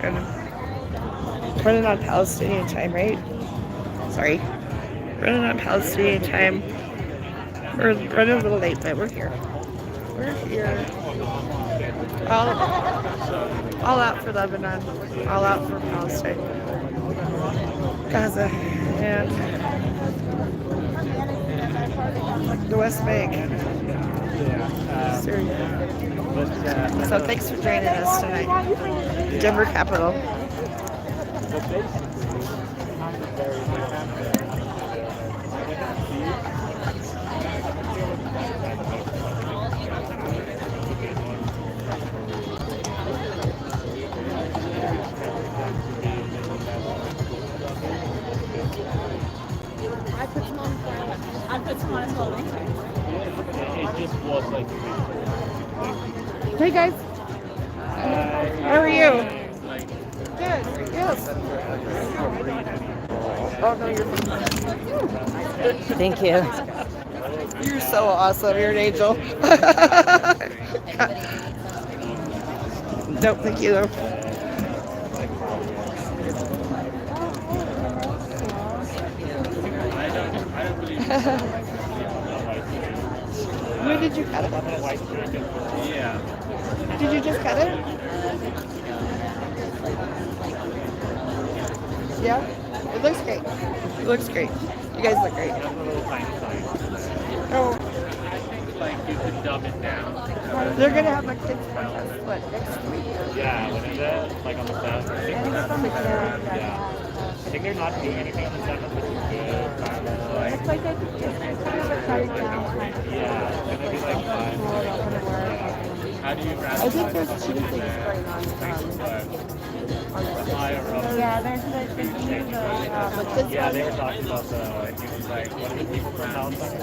And running on Palestinian time, right? Sorry. Running on Palestinian time. We're running a little late, but we're here. We're here. All out for Lebanon. All out for Palestine. Gaza. And the West Bank. Syria. So thanks for joining us tonight. Denver Capital. I put some on as well. It just was like. Hey guys. How are you? Good. Yes. Oh no, you're. Thank you. You're so awesome. You're an angel. Nope, thank you though. When did you cut it? Yeah. Did you just cut it? Yeah? It looks great. It looks great. You guys look great. Oh, Like you could dumb it down. they're gonna have a kids contest, what, next week? Yeah, when is it? Like on the 7th? I think it's on the 7th. Yeah. I think they're not doing anything on the 7th, which is good. It's like it's kind of a cutting down kind of. Yeah, it's gonna be like fun. How do you I think there's two things going on. Yeah, there's the Yeah, they were talking about the, he was like, what are the people from Palestine?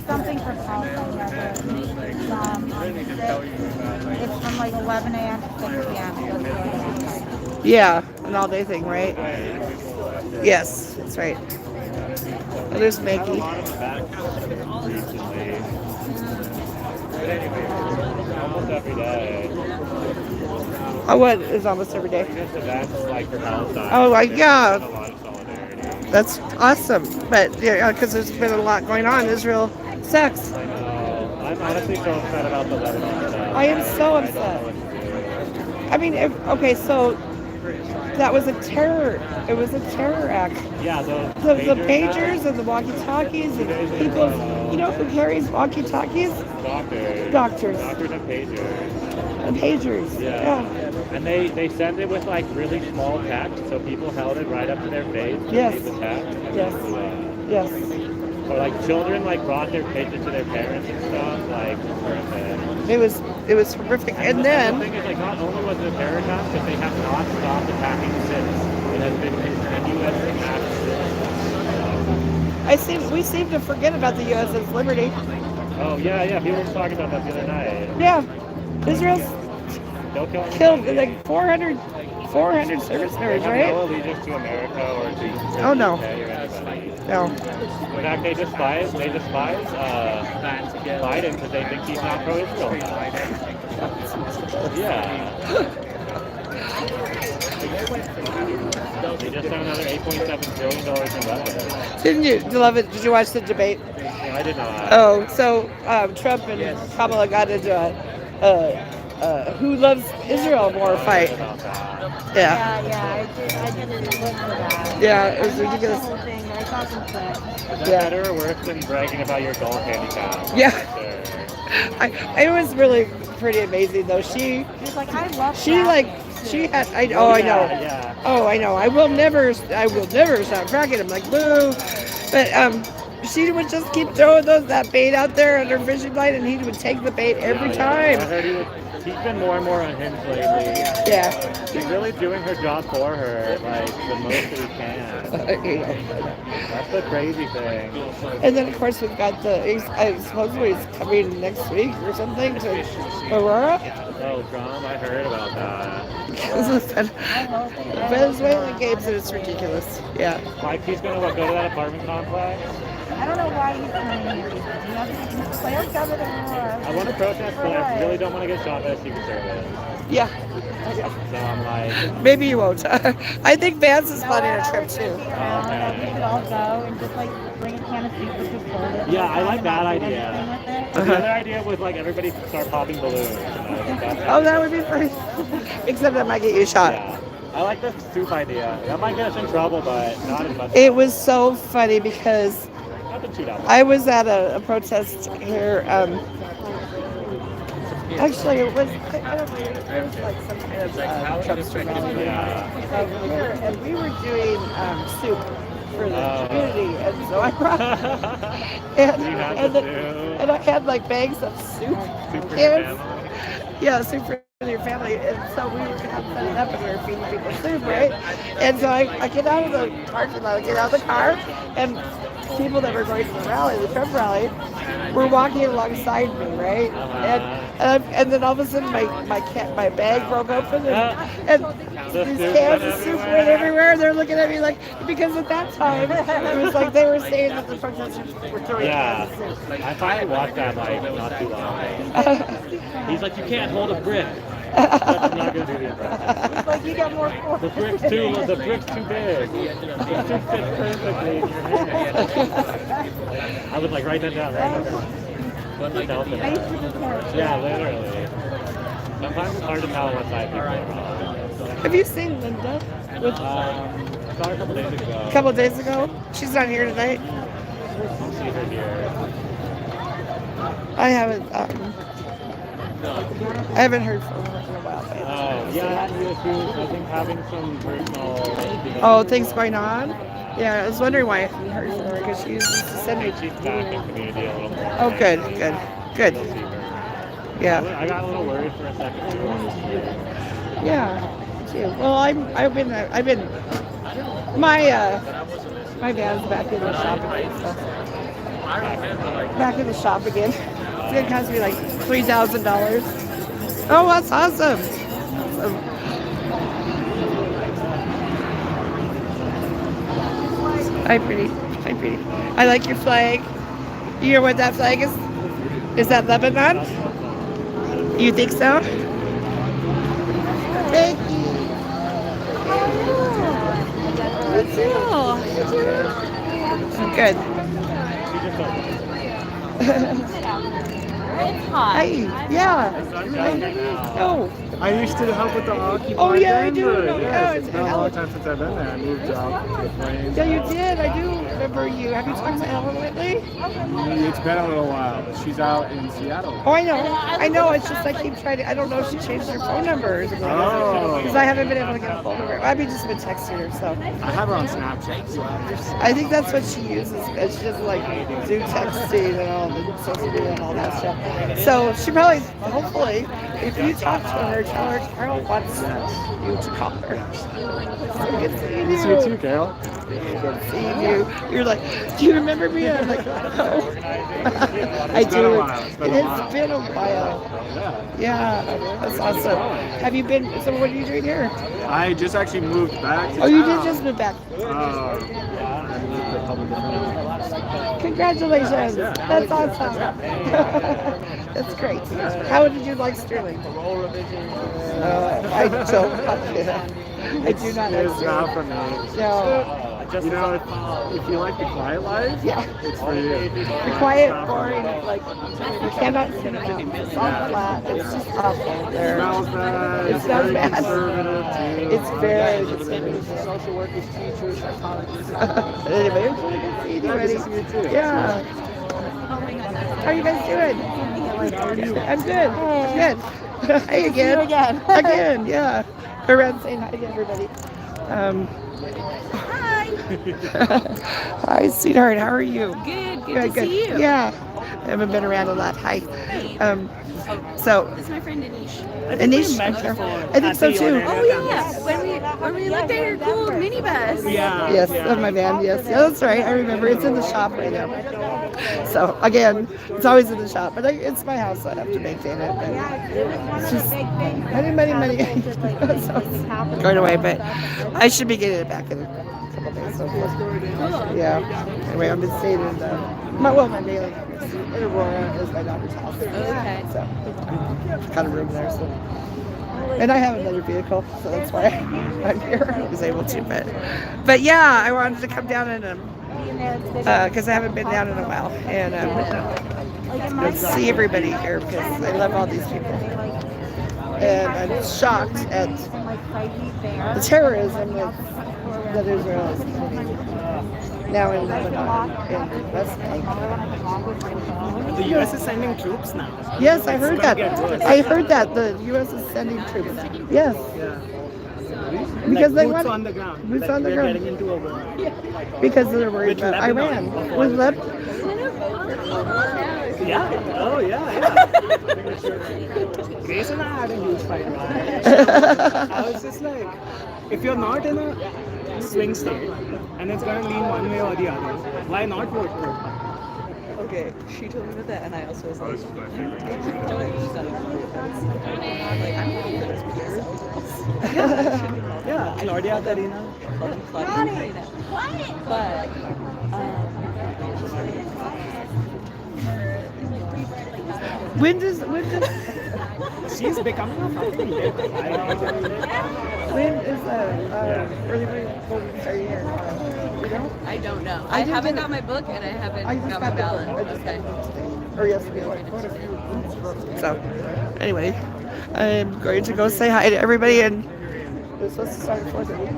something for Palestine. It's from like 11 a.m. to 6 p.m. Yeah, an all-day thing, right? Yes, that's right. Oh, there's Maggie. But anyway, almost every day. Oh, what is almost every day? Just events like for Palestine. Oh, like, yeah. A lot of solidarity. That's awesome. But, yeah, because there's been a lot going on. Israel sucks. I know. I'm honestly so upset about the Lebanon stuff. I am so I don't upset. know what to do. I mean, okay, so that was a terror. It was a terror act. Yeah, The pagers and the walkie-talkies and people, you know who carries walkie-talkies? Doctors. Doctors. Doctors and pagers. The pagers. Yeah. And they send it with like really small text, so people held it right up to their face to Yes. read the text. Yes. Yes. Or like children like brought their picture to their parents and stuff, like horrific. It was horrific. And the then thing is, like, not only was it a terror attack, but they have not stopped attacking since. It has been continuous attacks. we seem to forget about the USS Liberty. Oh yeah, people were talking about that the other night. Yeah. Israel's Don't kill killed anybody. like 400 service members, They have right? no allegiance to America or to Oh, no. UK or anybody. No. In fact, they despise Biden because they think he's not pro-Israel. Yeah. They just found another $8.7 billion in weapons. Didn't you love it? Did you watch the debate? No, I did not. Oh, so Trump and Kamala got into a who loves Israel more fight. Yeah. Yeah, I didn't look for that. Yeah, it was I watched ridiculous. the whole thing. I saw some clips. Is that better or worse than bragging about your golf handicap? Yeah. Sure. It was really pretty amazing though. She She's like, I love she that. like she had I oh I know. Yeah. Oh, I know. I will never stop cracking him like boo. But she would just keep throwing that bait out there on her fishing line, and he would take the bait every time. I heard he's been more and more unhinged lately. Yeah. He's really doing her job for her, like the most that he can. That's the crazy thing. And then of course we've got supposedly he's coming next week or something to Aurora. Oh, Trump, I heard about that. Venezuelan games, and it's ridiculous. Yeah. Like he's gonna go to that apartment complex. I don't know why he's coming here. You have to play governor. I want to protest, but I really don't want to get shot by a Secret Service. Yeah. So I'm like, Maybe you won't. I think Vans is planning a trip too. That we could all go and just like bring a can of soup with just hold it. yeah, I like that idea. Anything with it. But the other idea was like everybody start popping balloons. Oh, that would be funny. Except that might get you shot. Yeah. I like the soup idea. That might get us in trouble, but not as much. It was so funny because Nothing too down. I was at a protest here. Actually, it was, I don't know, it was like some kind of Trumpster rally. And we were doing soup for the community. And so I brought, and I had like bags of soup. Soup for your cans. family. Yeah, soup for your family. And so we were having set up and we were feeding people soup, right? And so I get out of the parking lot, I get out of the car, and people that were going to the rally, the Trump rally, were walking alongside me, right? And then all of a sudden my bag broke open and these cans of soup went everywhere. They're looking at me like, because at that time it was like they were saying that the protesters were throwing cans of soup. I finally watched that like not too long ago. He's like, you can't hold a brick. I'm not gonna do the impression. It's like you got more force. The brick's too big. The soup fits perfectly in your hand. I was like, write that down. I used to just have Yeah, literally. Sometimes it's hard to tell what side people are on. Have you seen Linda? Saw her a couple days ago. A couple of days ago? She's not here tonight. I'll see her here. I haven't heard from her in a while. Oh, yeah, she was, I think, having some personal... Oh, things going on? Yeah, I was wondering why I hadn't heard from her because she used to send me. She's back in community a little more. Oh, good. We'll see her. Yeah. I got a little worried for a second too. Yeah. Too. Well, I've been my dad's back in the shop again. So. Back in the shop again. It's gonna cost me like $3,000. Oh, that's awesome. Hi, pretty. Hi, pretty. I like your flag. You know what that flag is? Is that Lebanon? You think so? Thank you. Good. It's hot. Hi. Yeah. Oh. I used to help with the Occupy Oh, yeah, I do Denver. remember. Yes, Yeah, it's been a long time since I've been there. I moved out to the Plains. Yeah, you did. I do remember you. Have you talked to Ellen lately? It's been a little while. She's out in Seattle. Oh, I know. I know. It's just I keep trying to. I don't know if she changed her phone number or something. Oh. Because I haven't been able to get a hold of her. I've just been texting her. So I have her on Snapchat. So I think that's what she uses. And she doesn't like do texting and all the social media and all that stuff. So she probably, hopefully, if you talk to her, tell her Carol wants you to call her. So good seeing you. see you too, Carol. Good seeing you. You're like, do you remember me? I'm like, no. I It's been do. a while. It's been a while. It's been a while. Yeah. Yeah, that's awesome. Have you been? So what are you doing here? I just actually moved back to Oh, you did town. just move back. I moved to public defense. Congratulations. Yeah. That's awesome. That's great. How did you like Sterling? I don't. I do not like It's not for me. Sterling. No. You know, if you like the quiet life, Yeah. it's for you. The quiet, boring, like, you cannot sit down. It's all flat. It's just awful It there. smells bad. It It's smells very bad. conservative too. It's very conservative. Social workers, teachers, psychologists. Anyway, it's really good to see you, Nice to buddy. see you too. Yeah. How are you guys doing? How are you? I'm good. Good. Hi again. you again. Again, yeah. Around saying hi to everybody. Hi, sweetheart. How are you? Good to see you. Yeah. I haven't been around a lot. Hi. So, This is my friend Anish. Anish, I think so too. Oh yeah, when we looked at her cool minibus. Yeah. Yes, of my van. Yes, yeah, that's right. I remember. It's in the shop right now. So again, it's always in the shop, but it's my house, so I have to maintain it. And it's just money. So it's going away, but I should be getting it back in a couple days. So yeah. Anyway, I've been staying in my daily in Aurora is my daughter's house. Okay. So kind of room there. So And I have another vehicle, so that's why I'm here. I was able to, but yeah, I wanted to come down and because I haven't been down in a while, and see everybody here because I love all these people, and I'm shocked at the terrorism that Israel is committing now in Lebanon and the West Bank. The U.S. is sending troops now. Yes, I heard that. I heard that the U.S. is sending troops. Yes. Yeah. Because they boots want on the ground. boots on the they're ground. getting into a war. Because they're worried With about Lebanon. Iran. With Lebanon. Yeah. Oh yeah. Grace and I had a huge fight. Right? I was just like, if you're not in a swing state and it's gonna lean one way or the other, why not vote for? Okay, she told me about that, and I also was like, Yeah, Claudia Tarina. but When does She's becoming a fucking lip. when is early voting starting here? You know? I don't know. I I did haven't get got my book, and I haven't I just got my got the ballot. book. I just Okay. got it today or yesterday. So anyway, I'm going to go say hi to everybody, and we're supposed to start at 4:30.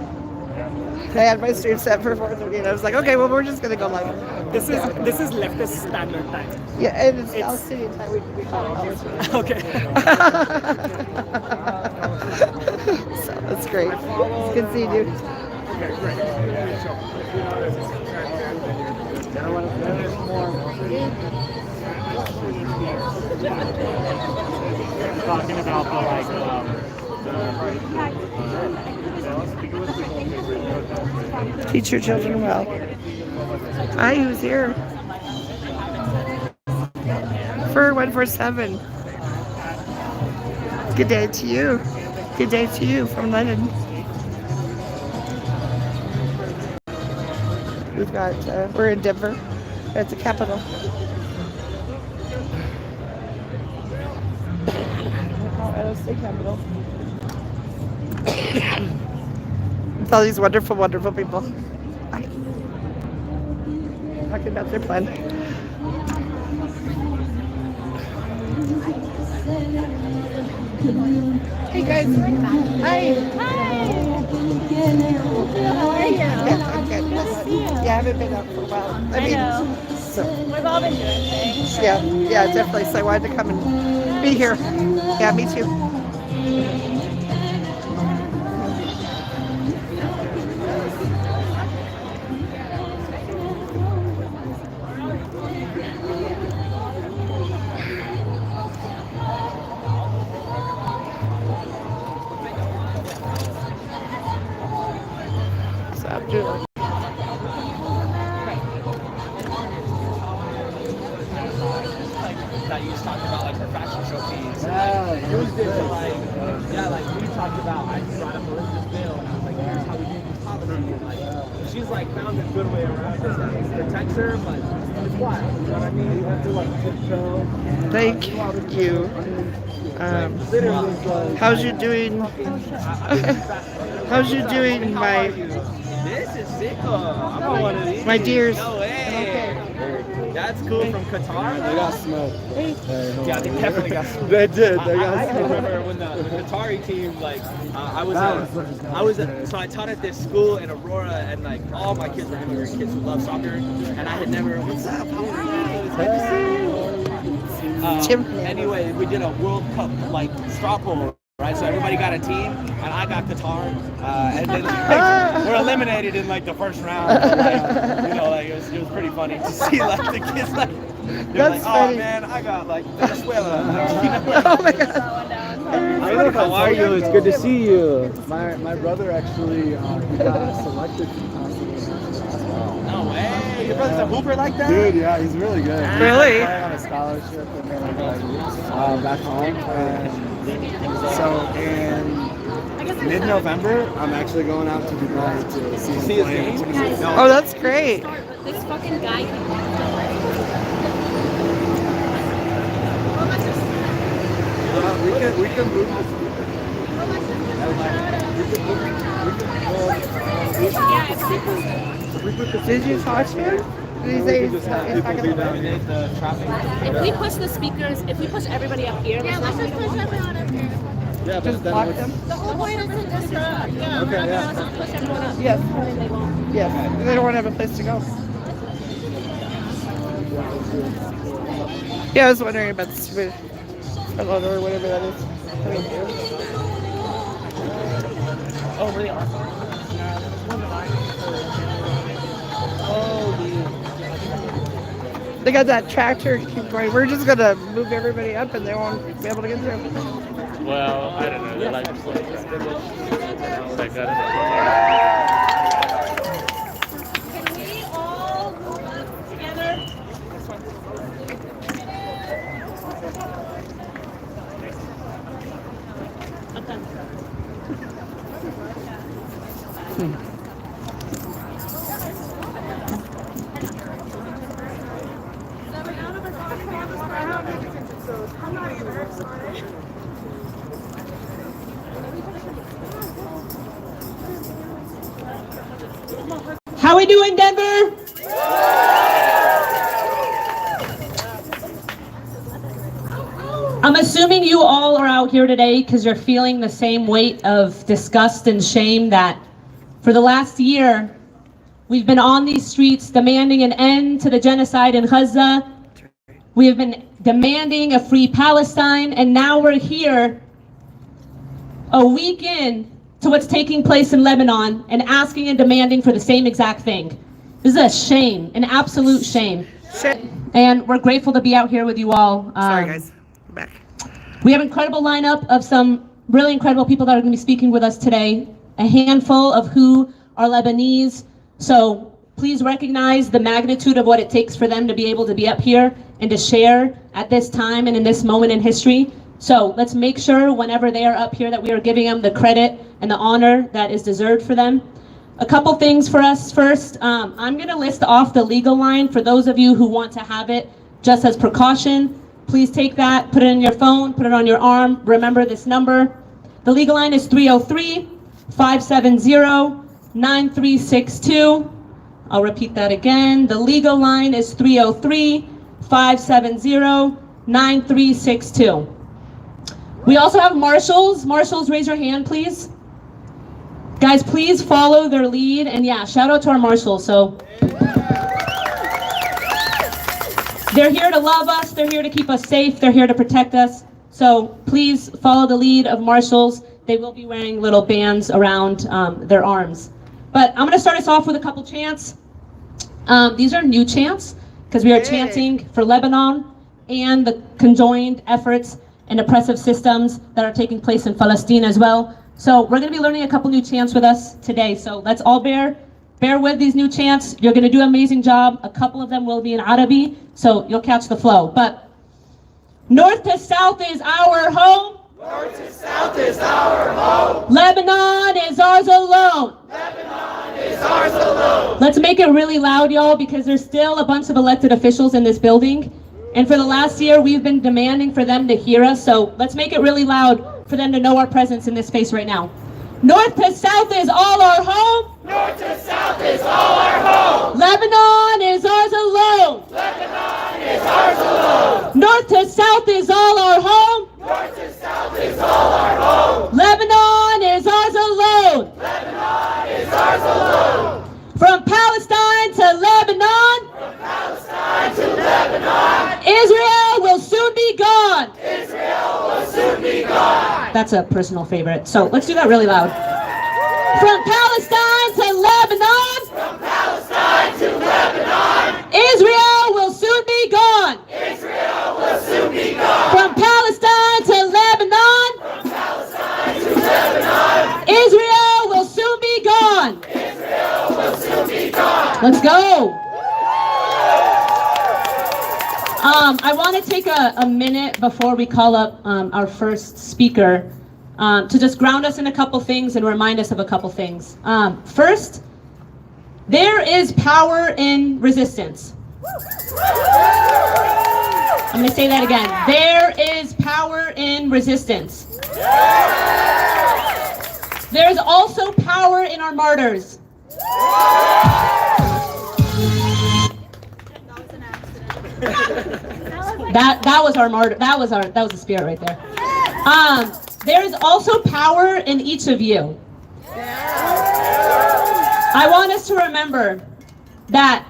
I had my stream set for 4:30, and I was like, okay, well, we're just gonna go live. This is leftist standard time. Yeah, and it's Palestinian time. We call it Palestinian. Okay. So that's great. It's good seeing you. Talking about Teach your children well. Hi, who's here? For 147. Good day to you. Good day to you from London. We've got, we're in Denver. That's the capital. Colorado State Capital. With all these wonderful, wonderful people. Talking about their plan. Hey guys. Hi. How are you? Yeah, I haven't been out for a while. I know. So, We've all been doing things. yeah, definitely. So I wanted to come and be here. Yeah, me too. So I'm doing. That you talked about like her fashion show piece. Yeah, it was good. Like we talked about, I brought up Elizabeth Bill, and I was like, here's how we do this policy. And like, she's like found a good way around it. Like, protects her, but it's wild. You know what I mean? You have to like tiptoe. Thank you. How's you doing? How's you doing, my This is sick. I'm on one of these. my dears? No way. That's cool from Qatar. They got smoked. Yeah, they definitely got smoked. They did. They I got remember when the Qatari team, like, so I taught at this school in Aurora, and like all my kids were immigrant kids who love soccer, and I had never. What's up? How are you? It's good to see you. Anyway, we did a World Cup like straw poll. Right, so everybody got a team, and I got Qatar, and then like, we're eliminated in like the first round. Like, you know, like it was pretty funny to see like the kids like they're like, oh man, I got like Venezuela. You know, like, Oh my God. Hey, how are you? It's good to see you. My brother actually he got selected to no way, your brother's a hooper like that? Dude, yeah, he's really good. Really? He's playing on a scholarship and back home. And so in mid-November, I'm actually going out to Dubai to see him play. Oh, that's great. This fucking guy We can move this. Did you talk to him? Did he say he's talking about eliminate the traffic. If we push the speakers, if we push everybody up here, Yeah, let's just push everyone up here. Yeah, but just then block what's- them? The whole point is to just yeah. Okay, yeah. push everyone up. Yes. And then they won't. Yes. They don't want to have a place to go. Yeah, I was wondering about the stupid pillow or whatever that is. Oh, really? They got that tractor keep going. We're just gonna move everybody up and they won't be able to get through. Well, I don't know. They're like slow. So I got Can we all move together? I'm done. How we doing, Denver? I'm assuming you all are out here today because you're feeling the same weight of disgust and shame that for the last year we've been on these streets demanding an end to the genocide in Gaza. We have been demanding a free Palestine, and now we're here a week in to what's taking place in Lebanon and asking and demanding for the same exact thing. This is a shame, an absolute shame. And we're grateful to be out here with you all. Sorry, guys. I'm back. We have an incredible lineup of some really incredible people that are going to be speaking with us today. A handful of who are Lebanese. So please recognize the magnitude of what it takes for them to be able to be up here and to share at this time and in this moment in history. So let's make sure whenever they are up here that we are giving them the credit and the honor that is deserved for them. A couple things for us first. I'm going to list off the legal line for those of you who want to have it just as precaution. Please take that, put it in your phone, put it on your arm. Remember this number. The legal line is 303-570-9362. I'll repeat that again. The legal line is 303-570-9362. We also have marshals. Marshals, raise your hand, please. Guys, please follow their lead. And yeah, shout out to our marshals. So they're here to love us. They're here to keep us safe. They're here to protect us. So please follow the lead of marshals. They will be wearing little bands around their arms. But I'm going to start us off with a couple chants. These are new chants because we are chanting for Lebanon and the conjoined efforts and oppressive systems that are taking place in Palestine as well. So we're going to be learning a couple new chants with us today. So let's all bear with these new chants. You're going to do an amazing job. A couple of them will be in Arabic, so you'll catch the flow. But north to south is our home. North to south is our home. Lebanon is ours alone. Lebanon is ours alone. Let's make it really loud, y'all, because there's still a bunch of elected officials in this building. And for the last year, we've been demanding for them to hear us. So let's make it really loud for them to know our presence in this space right now. North to south is all our home. North to south is all our home. Lebanon is ours alone. Lebanon is ours alone. North to south is all our home. North to south is all our home. Lebanon is ours alone. Lebanon is ours alone. From Palestine to Lebanon. From Palestine to Lebanon. Israel will soon be gone. Israel will soon be gone. That's a personal favorite. So let's do that really loud. From Palestine to Lebanon. From Palestine to Lebanon. Israel will soon be gone. Israel will soon be gone. From Palestine to Lebanon. From Palestine to Lebanon. Israel will soon be gone. Israel will soon be gone. Let's go. I want to take a minute before we call up our first speaker to just ground us in a couple things and remind us of a couple things. First, there is power in resistance. I'm going to say that again. There is power in resistance. There's also power in our martyrs. That was our martyr. That was the spirit right there. There is also power in each of you. I want us to remember that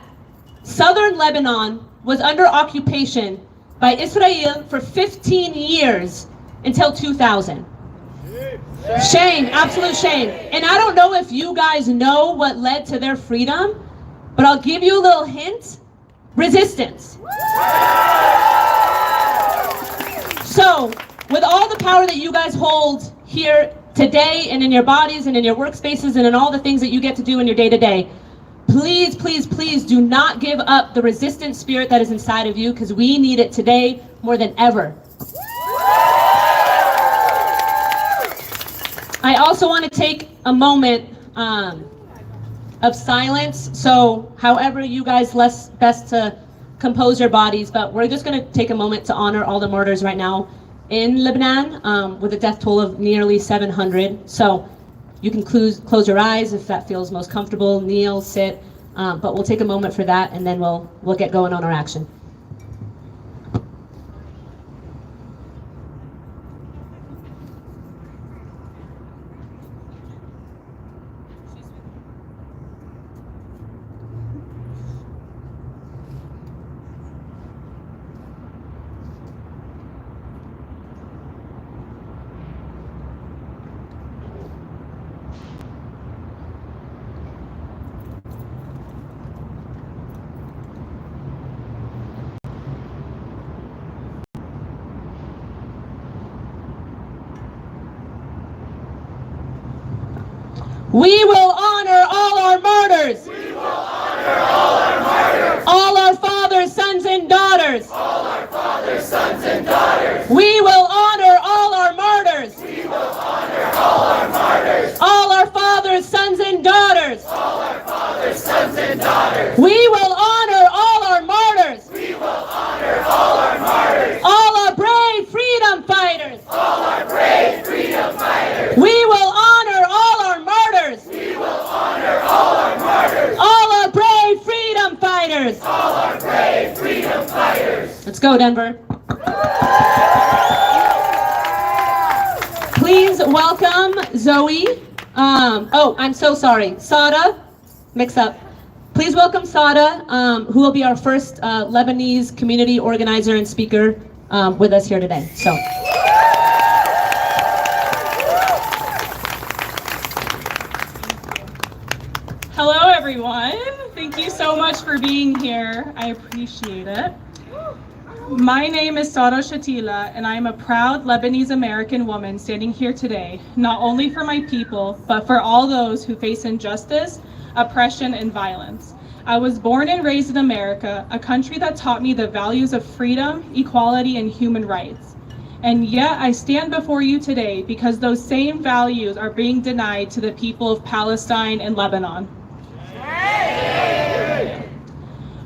southern Lebanon was under occupation by Israel for 15 years until 2000. Shame, absolute shame. And I don't know if you guys know what led to their freedom, but I'll give you a little hint. Resistance. So, with all the power that you guys hold here today and in your bodies and in your workspaces and in all the things that you get to do in your day-to-day, please, please, please do not give up the resistant spirit that is inside of you, because we need it today more than ever. I also want to take a moment of silence. So however you guys best to compose your bodies, but we're just going to take a moment to honor all the martyrs right now in Lebanon with a death toll of nearly 700. So you can close your eyes if that feels most comfortable, kneel, sit, but we'll take a moment for that, and then we'll get going on our action. We will honor all our martyrs. We will honor all our martyrs. All our fathers, sons, and daughters. All our fathers, sons, and daughters. We will honor all our martyrs. We will honor all our martyrs. All our fathers, sons, and daughters. All our fathers, sons, and daughters. We will honor all our martyrs. We will honor all our martyrs. All our brave freedom fighters. All our brave freedom fighters. We will honor all our martyrs. We will honor all our martyrs. All our brave freedom fighters. All our brave freedom fighters. Let's go, Denver. Please welcome Zoe. Oh, I'm so sorry. Sada, mix up. Please welcome Sada, who will be our first Lebanese community organizer and speaker with us here today. So. Hello, everyone. Thank you so much for being here. I appreciate it. My name is Sara Shatila, and I am a proud Lebanese American woman standing here today, not only for my people, but for all those who face injustice, oppression, and violence. I was born and raised in America, a country that taught me the values of freedom, equality, and human rights. And yet I stand before you today because those same values are being denied to the people of Palestine and Lebanon.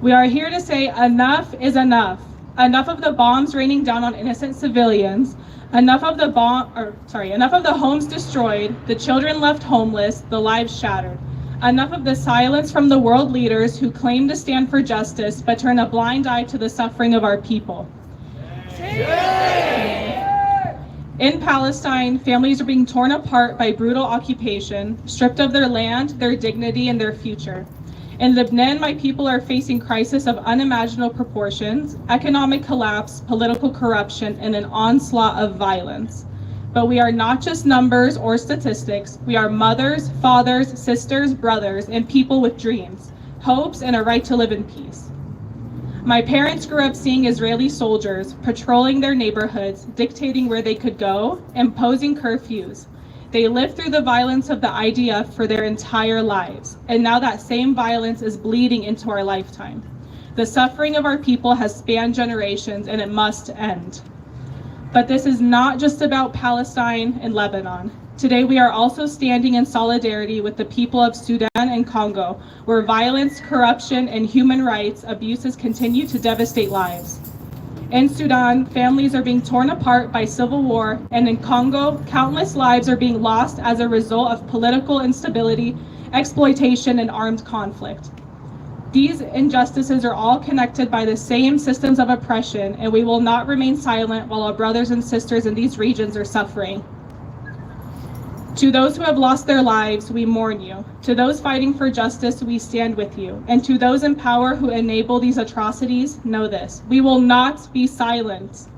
We are here to say enough is enough. Enough of the bombs raining down on innocent civilians. Enough of the homes destroyed, the children left homeless, the lives shattered. Enough of the silence from the world leaders who claim to stand for justice but turn a blind eye to the suffering of our people. In Palestine, families are being torn apart by brutal occupation, stripped of their land, their dignity, and their future. In Lebanon, my people are facing crisis of unimaginable proportions, economic collapse, political corruption, and an onslaught of violence. But we are not just numbers or statistics. We are mothers, fathers, sisters, brothers, and people with dreams, hopes, and a right to live in peace. My parents grew up seeing Israeli soldiers patrolling their neighborhoods, dictating where they could go, imposing curfews. They lived through the violence of the IDF for their entire lives, and now that same violence is bleeding into our lifetime. The suffering of our people has spanned generations, and it must end. But this is not just about Palestine and Lebanon. Today we are also standing in solidarity with the people of Sudan and Congo, where violence, corruption, and human rights abuses continue to devastate lives. In Sudan, families are being torn apart by civil war, and in Congo, countless lives are being lost as a result of political instability, exploitation, and armed conflict. These injustices are all connected by the same systems of oppression, and we will not remain silent while our brothers and sisters in these regions are suffering. To those who have lost their lives, we mourn you. To those fighting for justice, we stand with you. And to those in power who enable these atrocities, know this: we will not be silent.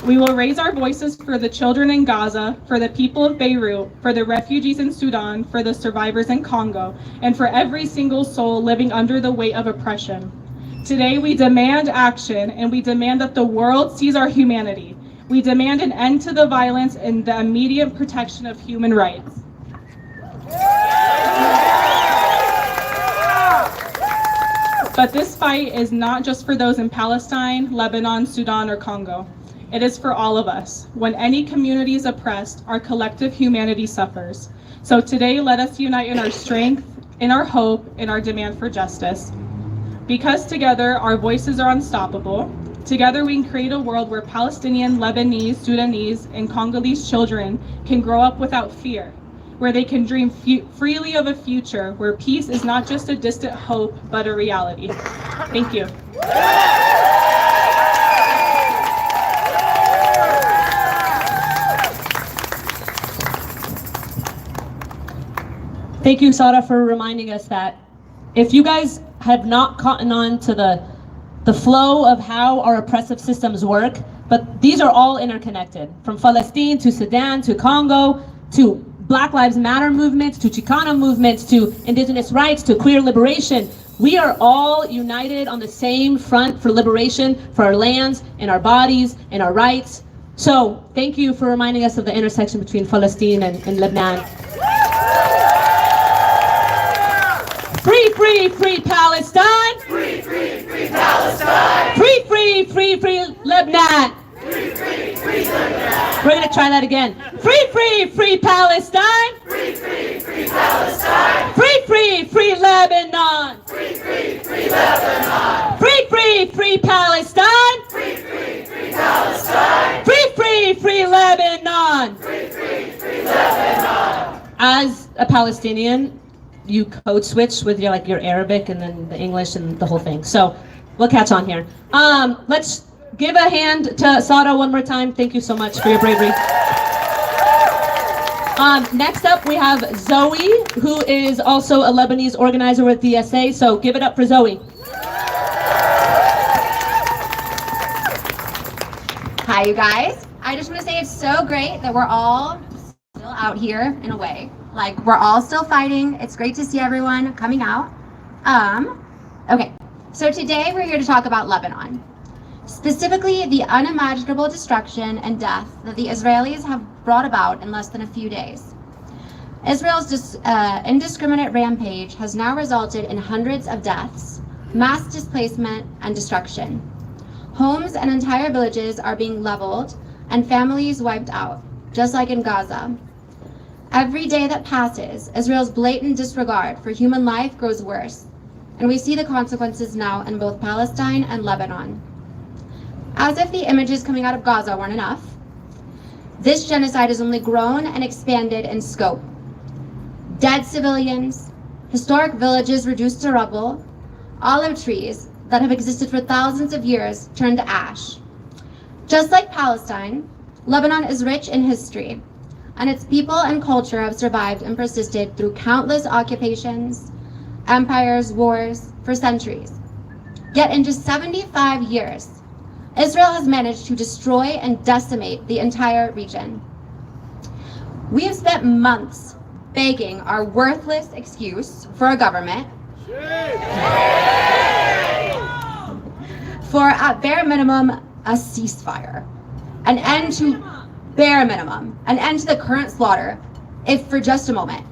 We will raise our voices for the children in Gaza, for the people of Beirut, for the refugees in Sudan, for the survivors in Congo, and for every single soul living under the weight of oppression. Today we demand action, and we demand that the world sees our humanity. We demand an end to the violence and the immediate protection of human rights. But this fight is not just for those in Palestine, Lebanon, Sudan, or Congo. It is for all of us. When any community is oppressed, our collective humanity suffers. So today, let us unite in our strength, in our hope, in our demand for justice. Because together, our voices are unstoppable. Together, we can create a world where Palestinian, Lebanese, Sudanese, and Congolese children can grow up without fear, where they can dream freely of a future where peace is not just a distant hope, but a reality. Thank you. Thank you, Sara, for reminding us that if you guys have not caught on to the flow of how our oppressive systems work, but these are all interconnected, from Palestine to Sudan to Congo to Black Lives Matter movements to Chicano movements to indigenous rights to queer liberation. We are all united on the same front for liberation, for our lands and our bodies and our rights. So thank you for reminding us of the intersection between Palestine and Lebanon. Free, free, free Palestine! Free, free, free Palestine! Free, free, free, free Lebanon! Free, free, free Lebanon! We're gonna try that again. Free, free, free Palestine! Free, free, free Palestine! Free, free, free Lebanon! Free, free, free Lebanon! Free, free, free Palestine! Free, free, free Palestine! Free, free, free Lebanon! Free, free, free Lebanon! As a Palestinian, you code switch with your Arabic and then the English and the whole thing. So we'll catch on here. Let's give a hand to Sara one more time. Thank you so much for your bravery. Next up, we have Zoe, who is also a Lebanese organizer with DSA. So give it up for Zoe. Hi, you guys. I just want to say it's so great that we're all still out here in a way. Like, we're all still fighting. It's great to see everyone coming out. Okay, so today we're here to talk about Lebanon. Specifically, the unimaginable destruction and death that the Israelis have brought about in less than a few days. Israel's indiscriminate rampage has now resulted in hundreds of deaths, mass displacement, and destruction. Homes and entire villages are being leveled and families wiped out, just like in Gaza. Every day that passes, Israel's blatant disregard for human life grows worse, and we see the consequences now in both Palestine and Lebanon. As if the images coming out of Gaza weren't enough, this genocide has only grown and expanded in scope. Dead civilians, historic villages reduced to rubble, olive trees that have existed for thousands of years turned to ash. Just like Palestine, Lebanon is rich in history, and its people and culture have survived and persisted through countless occupations, empires, wars, for centuries. Yet in just 75 years, Israel has managed to destroy and decimate the entire region. We have spent months begging our worthless excuse for a government, for at bare minimum a ceasefire, an end to bare minimum, an end to the current slaughter, if for just a moment.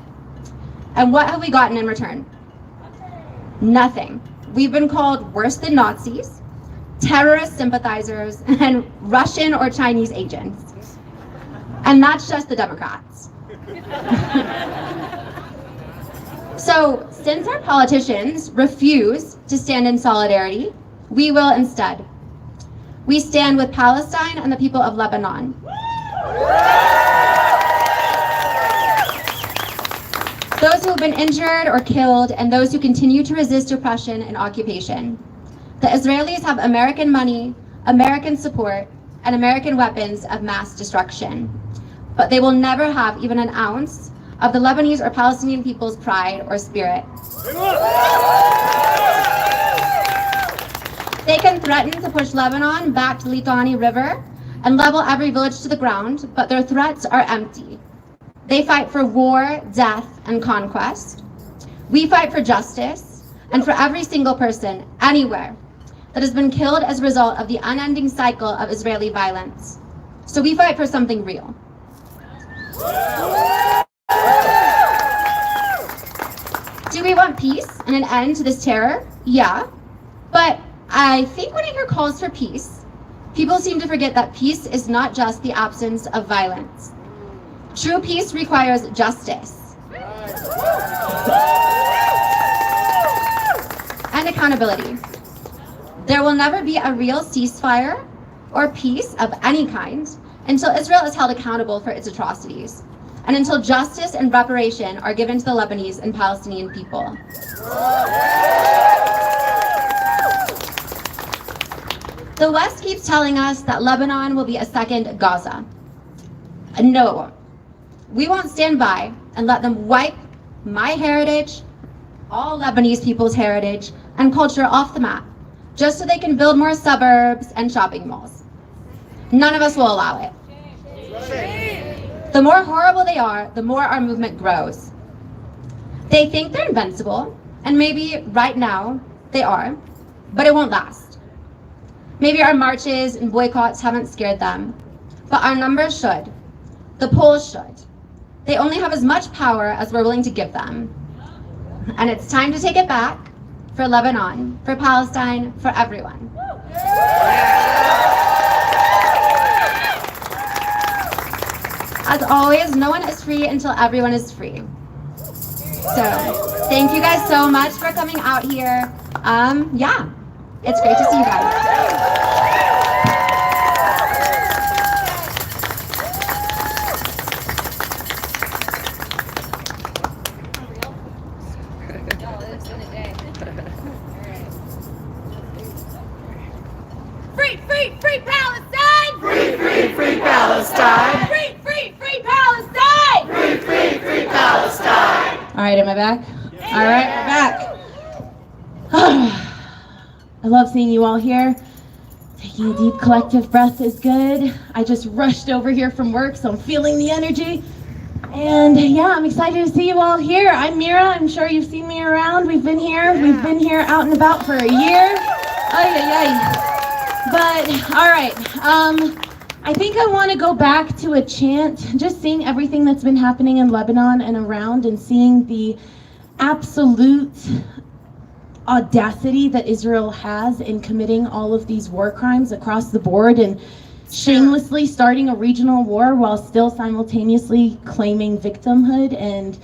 And what have we gotten in return? Nothing. We've been called worse than Nazis, terrorist sympathizers, and Russian or Chinese agents. And that's just the Democrats. So, since our politicians refuse to stand in solidarity, we will instead. We stand with Palestine and the people of Lebanon. Those who have been injured or killed, and those who continue to resist oppression and occupation. The Israelis have American money, American support, and American weapons of mass destruction. But they will never have even an ounce of the Lebanese or Palestinian people's pride or spirit. They can threaten to push Lebanon back to the Litani River and level every village to the ground, but their threats are empty. They fight for war, death, and conquest. We fight for justice and for every single person, anywhere, that has been killed as a result of the unending cycle of Israeli violence. So we fight for something real. Do we want peace and an end to this terror? Yeah. But I think when I hear calls for peace, people seem to forget that peace is not just the absence of violence. True peace requires justice and accountability. There will never be a real ceasefire or peace of any kind until Israel is held accountable for its atrocities, and until justice and reparation are given to the Lebanese and Palestinian people. The West keeps telling us that Lebanon will be a second Gaza. No, it won't. We won't stand by and let them wipe my heritage, all Lebanese people's heritage, and culture off the map, just so they can build more suburbs and shopping malls. None of us will allow it. The more horrible they are, the more our movement grows. They think they're invincible, and maybe right now they are, but it won't last. Maybe our marches and boycotts haven't scared them, but our numbers should. The polls should. They only have as much power as we're willing to give them. And it's time to take it back for Lebanon, for Palestine, for everyone. As always, no one is free until everyone is free. So, thank you guys so much for coming out here. Yeah, it's great to see you guys. Free, free, free Palestine! Free, free, free Palestine! Free, free, free Palestine! Free, free, free Palestine! All right, am I back? All right, we're back. I love seeing you all here. Taking a deep collective breath is good. I just rushed over here from work, so I'm feeling the energy. And yeah, I'm excited to see you all here. I'm Mira. I'm sure you've seen me around. We've been here out and about for a year. But all right, I think I want to go back to a chant, just seeing everything that's been happening in Lebanon and around, and seeing the absolute audacity that Israel has in committing all of these war crimes across the board and shamelessly starting a regional war while still simultaneously claiming victimhood. And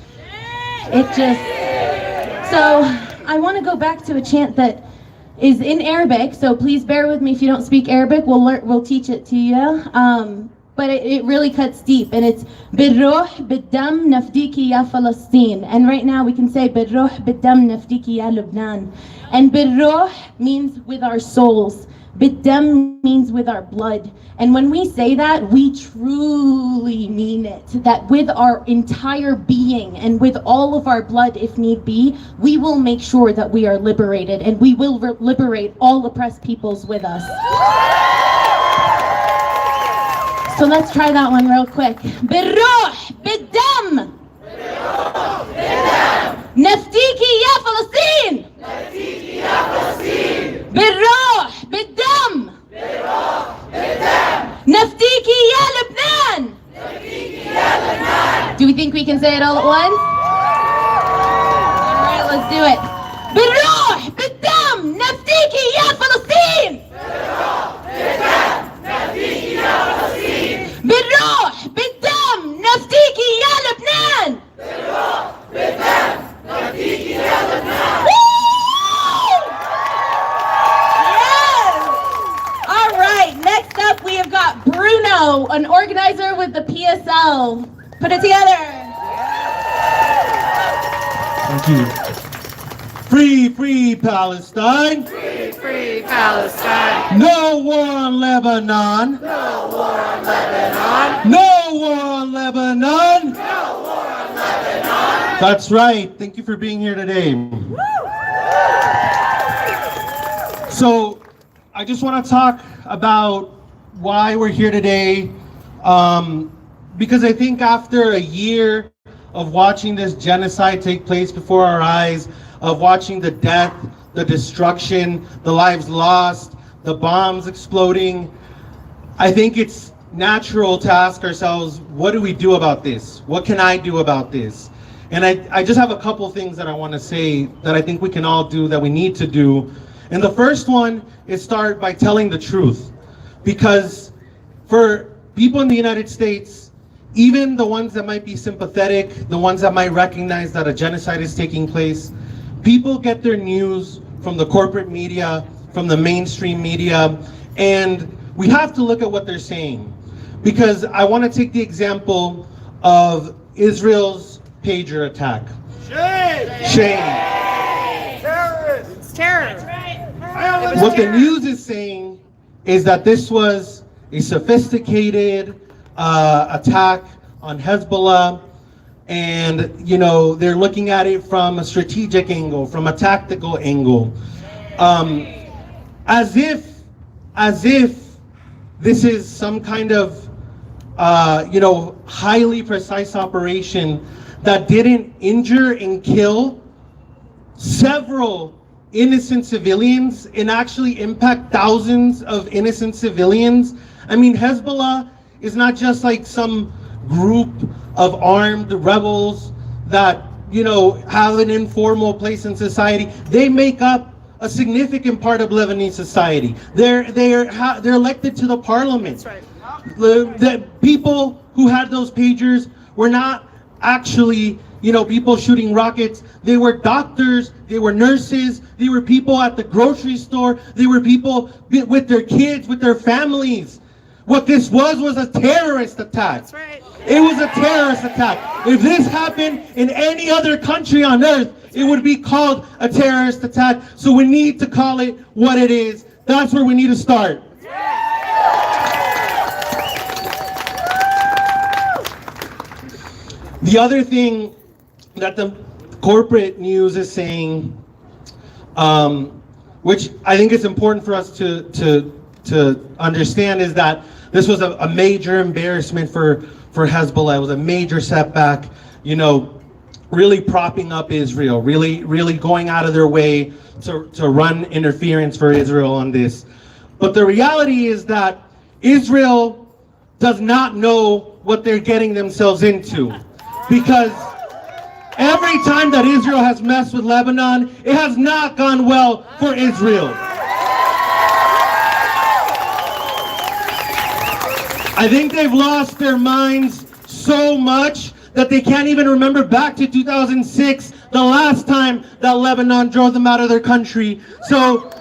it just, so I want to go back to a chant that is in Arabic, so please bear with me if you don't speak Arabic. We'll teach it to you. But it really cuts deep, and it's بالروح بالدم نفديكي يا فلسطين. And right now we can say بالروح بالدم نفديكي يا لبنان. And بالروح means with our souls. بالدم means with our blood. And when we say that, we truly mean it. That with our entire being and with all of our blood, if need be, we will make sure that we are liberated, and we will liberate all oppressed peoples with us. So let's try that one real quick. بالروح بالدم نفديكي يا فلسطين. بالروح بالدم نفديكي يا لبنان. Do we think we can say it all at once? All right, let's do it. بالروح بالدم نفديكي يا فلسطين. بالروح بالدم نفديكي يا لبنان. بالروح بالدم نفديكي ESL. Put it together. Thank you. Free, free Palestine. Free, free Palestine. No war on Lebanon. No war on Lebanon. No war on Lebanon. No war on Lebanon. That's right. Thank you for being here today. So, I just want to talk about why we're here today. Because I think after a year of watching this genocide take place before our eyes, of watching the death, the destruction, the lives lost, the bombs exploding, I think it's natural to ask ourselves, what do we do about this? What can I do about this? And I just have a couple things that I want to say that I think we can all do, that we need to do. And the first one is start by telling the truth. Because for people in the United States, even the ones that might be sympathetic, the ones that might recognize that a genocide is taking place, people get their news from the corporate media, from the mainstream media, and we have to look at what they're saying. Because I want to take the example of Israel's pager attack. Shame. It's terror. What the news is saying is that this was a sophisticated attack on Hezbollah, and they're looking at it from a strategic angle, from a tactical angle, as if this is some kind of highly precise operation that didn't injure and kill several innocent civilians and actually impact thousands of innocent civilians. I mean, Hezbollah is not just like some group of armed rebels that, have an informal place in society. They make up a significant part of Lebanese society. They're elected to the parliament. That's right. The people who had those pagers were not actually, people shooting rockets. They were doctors, they were nurses, they were people at the grocery store, they were people with their kids, with their families. What this was a terrorist attack. That's right. It was a terrorist attack. If this happened in any other country on earth, it would be called a terrorist attack. So we need to call it what it is. That's where we need to start. The other thing that the corporate news is saying, which I think is important for us to understand, is that this was a major embarrassment for Hezbollah. It was a major setback, really propping up Israel, really going out of their way to run interference for Israel on this. But the reality is that Israel does not know what they're getting themselves into. Because every time that Israel has messed with Lebanon, it has not gone well for Israel. I think they've lost their minds so much that they can't even remember back to 2006, the last time that Lebanon drove them out of their country. So,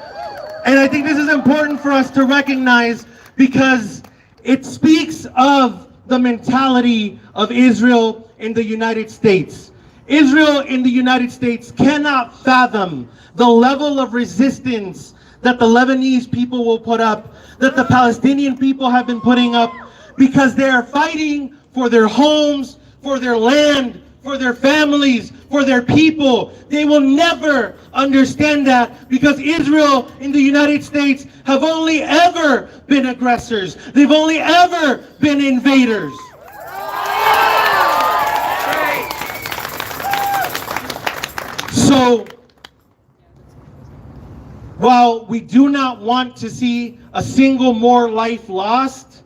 and I think this is important for us to recognize, because it speaks of the mentality of Israel in the United States. Israel in the United States cannot fathom the level of resistance that the Lebanese people will put up, that the Palestinian people have been putting up, because they are fighting for their homes, for their land, for their families, for their people. They will never understand that, because Israel and the United States have only ever been aggressors. They've only ever been invaders. So, while we do not want to see a single more life lost,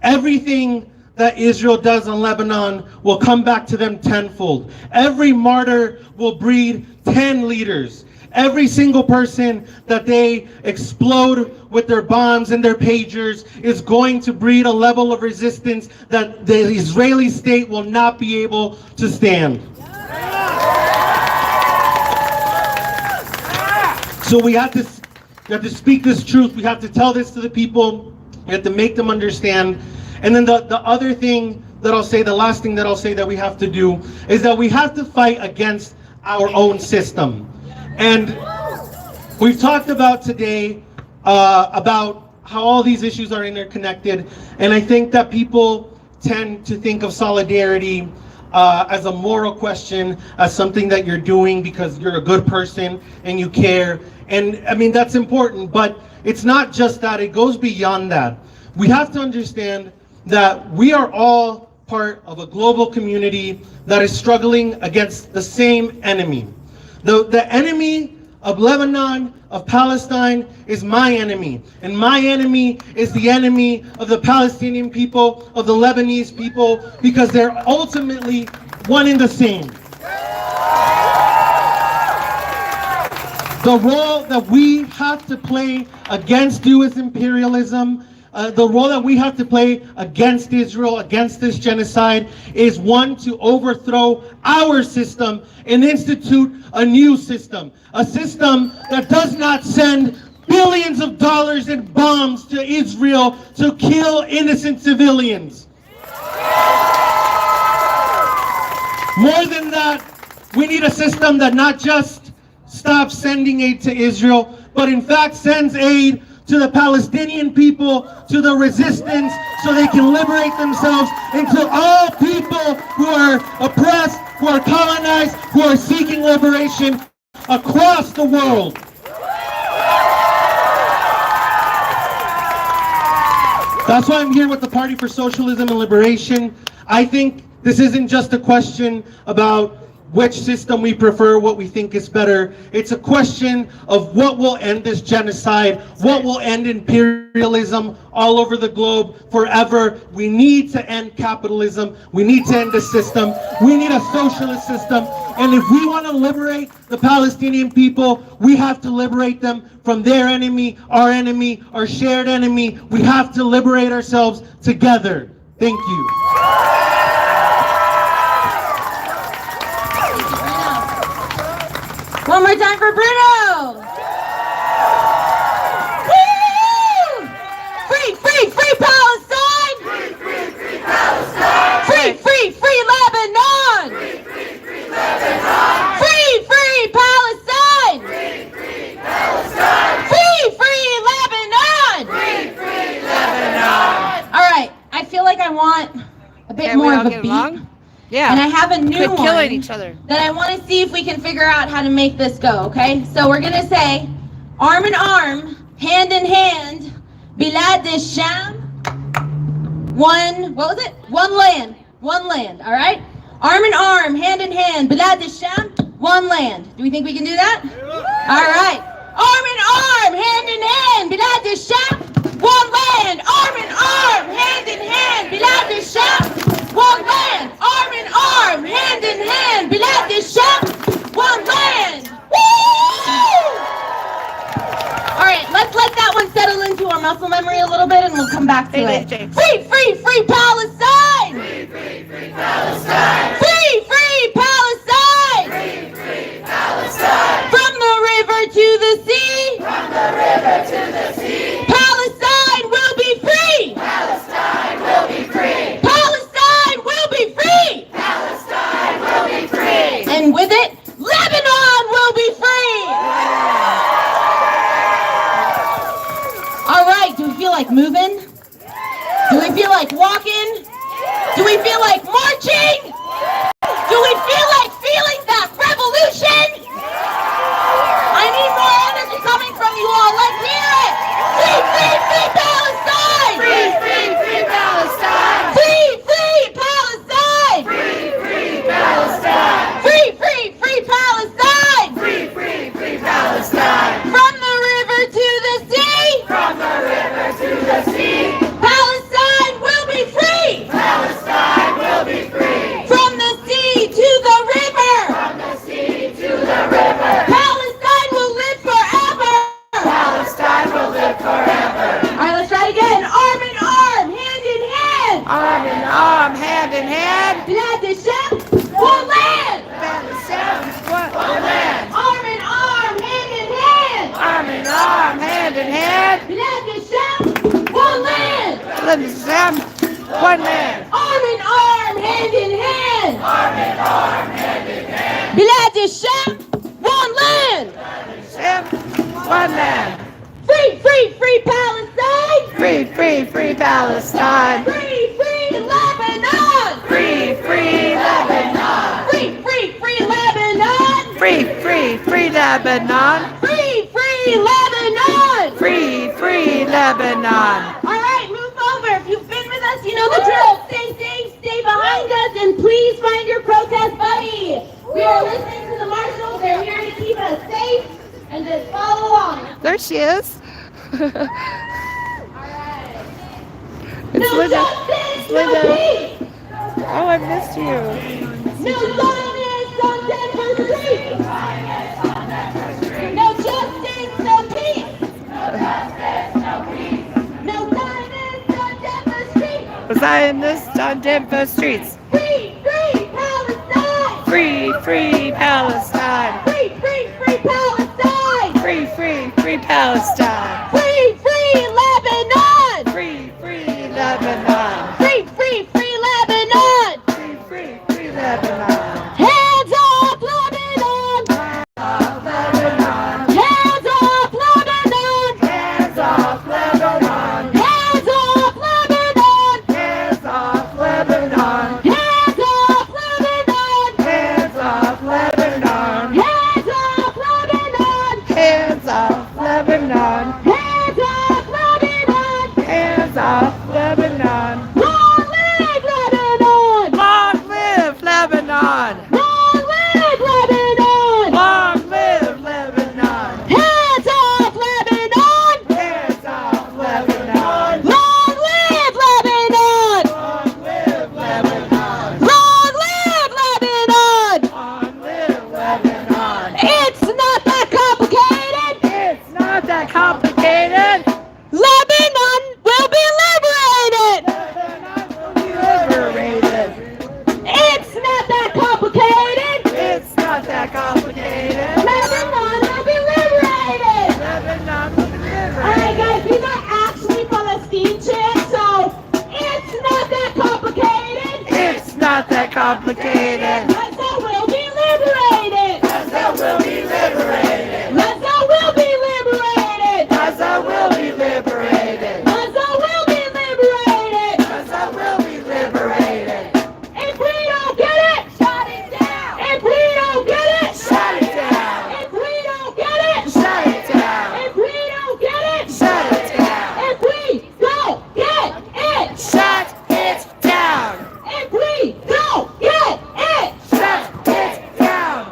everything that Israel does in Lebanon will come back to them tenfold. Every martyr will breed 10 leaders. Every single person that they explode with their bombs and their pagers is going to breed a level of resistance that the Israeli state will not be able to stand. So we have to speak this truth. We have to tell this to the people. We have to make them understand. And then the other thing that I'll say, the last thing that I'll say that we have to do is that we have to fight against our own system. And we've talked about today about how all these issues are interconnected, and I think that people tend to think of solidarity as a moral question, as something that you're doing because you're a good person and you care. And I mean, that's important, but it's not just that, it goes beyond that. We have to understand that we are all part of a global community that is struggling against the same enemy. The enemy of Lebanon, of Palestine, is my enemy. And my enemy is the enemy of the Palestinian people, of the Lebanese people, because they're ultimately one and the same. The role that we have to play against U.S. imperialism, the role that we have to play against Israel, against this genocide, is one, to overthrow our system and institute a new system. A system that does not send billions of dollars in bombs to Israel to kill innocent civilians. More than that, we need a system that not just stops sending aid to Israel, but in fact sends aid to the Palestinian people, to the resistance, so they can liberate themselves, and to all people who are oppressed, who are colonized, who are seeking liberation across the world. That's why I'm here with the Party for Socialism and Liberation. I think this isn't just a question about which system we prefer, what we think is better. It's a question of what will end this genocide, what will end imperialism all over the globe forever. We need to end capitalism. We need to end the system. We need a socialist system. And if we want to liberate the Palestinian people, we have to liberate them from their enemy, our shared enemy. We have to liberate ourselves together. Thank you. One more time for Bruno! Woo! Free, free, free Palestine! Free, free, free Palestine! Free, free, free Lebanon! Free, free, free Lebanon! Free, free Palestine! Free, free Palestine! Free, free Lebanon! Free, free Lebanon! All right, I feel like I want a bit more of a beat. Yeah. And I have a new Quit one killing each other. that I want to see if we can figure out how to make this go, okay? So we're going to say, arm in arm, hand in hand, Bilad Sham, one land, all right? Arm in arm, hand in hand, Bilad Sham, one land. Do we think we can do that? All right. Arm in arm, hand in hand, Bilad Sham, one land. Arm in arm, hand in hand, Bilad Sham, one land. Arm in arm, hand in hand, Bilad Sham, one land. Woo! All right, let's let that one settle into our muscle memory a little bit, and we'll come back to it. Free, free, free Palestine! Free, free, free Palestine! Free, free Palestine! Free, free Palestine! From the river to the sea! From the river to the sea! Palestine will be free! Palestine will be free! Palestine will be free! Palestine will be free! And with it, Lebanon will be free! All right, do we feel like moving? Do we feel like walking? Do we feel like marching? Do we feel like feeling that revolution? I need more energy coming from you all. Let's hear it! Free, free, free Palestine! Free, free, free Palestine! Free, free Palestine! Free, free Palestine! Free, free, free Palestine! Free, free, free Palestine! From the river to the sea! From the river to the sea! Palestine will be free! Palestine will be free! From the sea to the river! From the sea to the river! Palestine will live forever! Palestine will live forever! All right, let's try it again. Arm in arm, hand in hand. Arm in arm, hand in hand. Bilad Hashem, one land. One land. Arm in arm, hand in hand. Arm in arm, hand in hand. Bilad Hashem, one land. Let me Sam, one land. Arm in arm, hand in hand. Arm in arm, hand in hand. Bilad Hashem, one land. Hashem, one land. Free, free, free Palestine. Free, free, free Palestine. Free, free Lebanon. Free, free Lebanon. Free, free, free Lebanon. Free, free, free Lebanon. Free, free Lebanon. Free, free Lebanon. All right, move over. If you've been with us, you know the drill. Stay safe, stay behind us, and please find your protest buddy. We are listening to the marshals. They're here to keep us safe, and just follow along. There she is. All right. It's No Linda. justice, It's no Linda. peace. Oh, I missed you. No Zionists on Denver Street. No justice, no peace. No Zionists on Denver Street. Zionists on Denver streets. Free, free Palestine. Free, free Palestine. Free, free, free Palestine. Free, free, free Palestine. Free, free Lebanon. Free, free Lebanon. Free, free, free Lebanon. Free, free, free Lebanon. Hands off Lebanon. Lebanon. Hands off Lebanon. Hands off Lebanon. Hands off Lebanon. Hands off Lebanon. Hands off Lebanon. Hands off Lebanon. Hands off Lebanon. Hands off Lebanon. Hands off Lebanon. Hands off Lebanon. Long live Lebanon. Long live Lebanon. Long live Lebanon. Long live Lebanon. Hands off Lebanon. Hands off Lebanon. Long live Lebanon. Long live Lebanon. Long live Lebanon. Long live Lebanon. It's not that complicated. It's not that complicated. Lebanon will be liberated. Lebanon will be liberated. It's not that complicated. It's not that complicated. Lebanon will be liberated. Lebanon will be All right, liberated. guys, these are actually Palestine chants, so it's not that complicated. It's not that complicated. Gaza will be liberated. Gaza will be liberated. Gaza will be liberated. Gaza will be liberated. Gaza will be liberated. Gaza will be liberated. If we don't get it, shut it down. If we don't get it, Shut it down. if we don't get it, Shut it down. if we don't get it, Shut it down. if we don't get it, Shut it down. if we don't get it. Shut it down.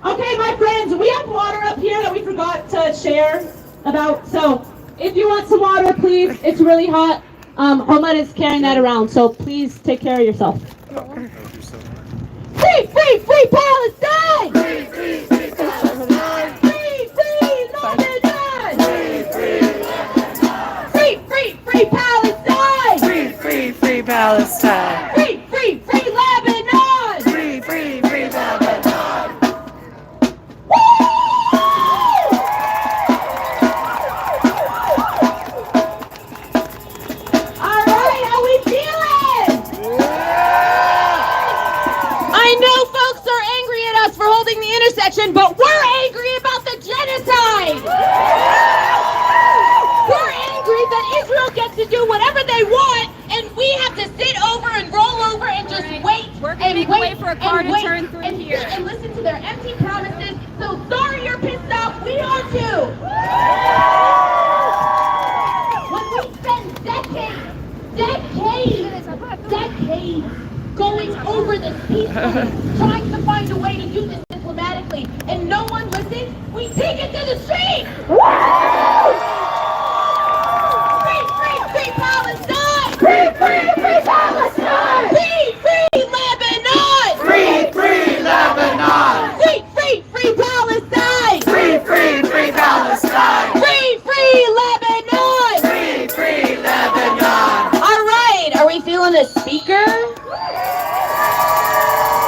Okay, my friends, we have water up here that we forgot to share about. So if you want some water, please. It's really hot. Omar is carrying that around, so please take care of yourself. Free, free, free Palestine! Free, free, free Palestine. Free, free Lebanon! Free, free, free Palestine! Free, free, free Palestine. Free, free, free Lebanon! Free, free, free Lebanon. All right, how we feeling? I know folks are angry at us for holding the intersection, but we're angry about the genocide. We're angry that Israel gets to do whatever they want, and we have to sit over and roll over and just wait. We're gonna make a way for a car to turn through and here. sit and listen to their empty promises. So sorry you're pissed off. We are too. When we spend decades going over this peacefully, trying to find a way to do this diplomatically, and no one listens, we take it to the street! Free, free, free Palestine! Free, free, free Palestine. Free, free Lebanon! Free, free Lebanon. Free, free, free Palestine! Free, free, free Palestine. Free, free Lebanon! Free, free Lebanon. All right, are we feeling a speaker?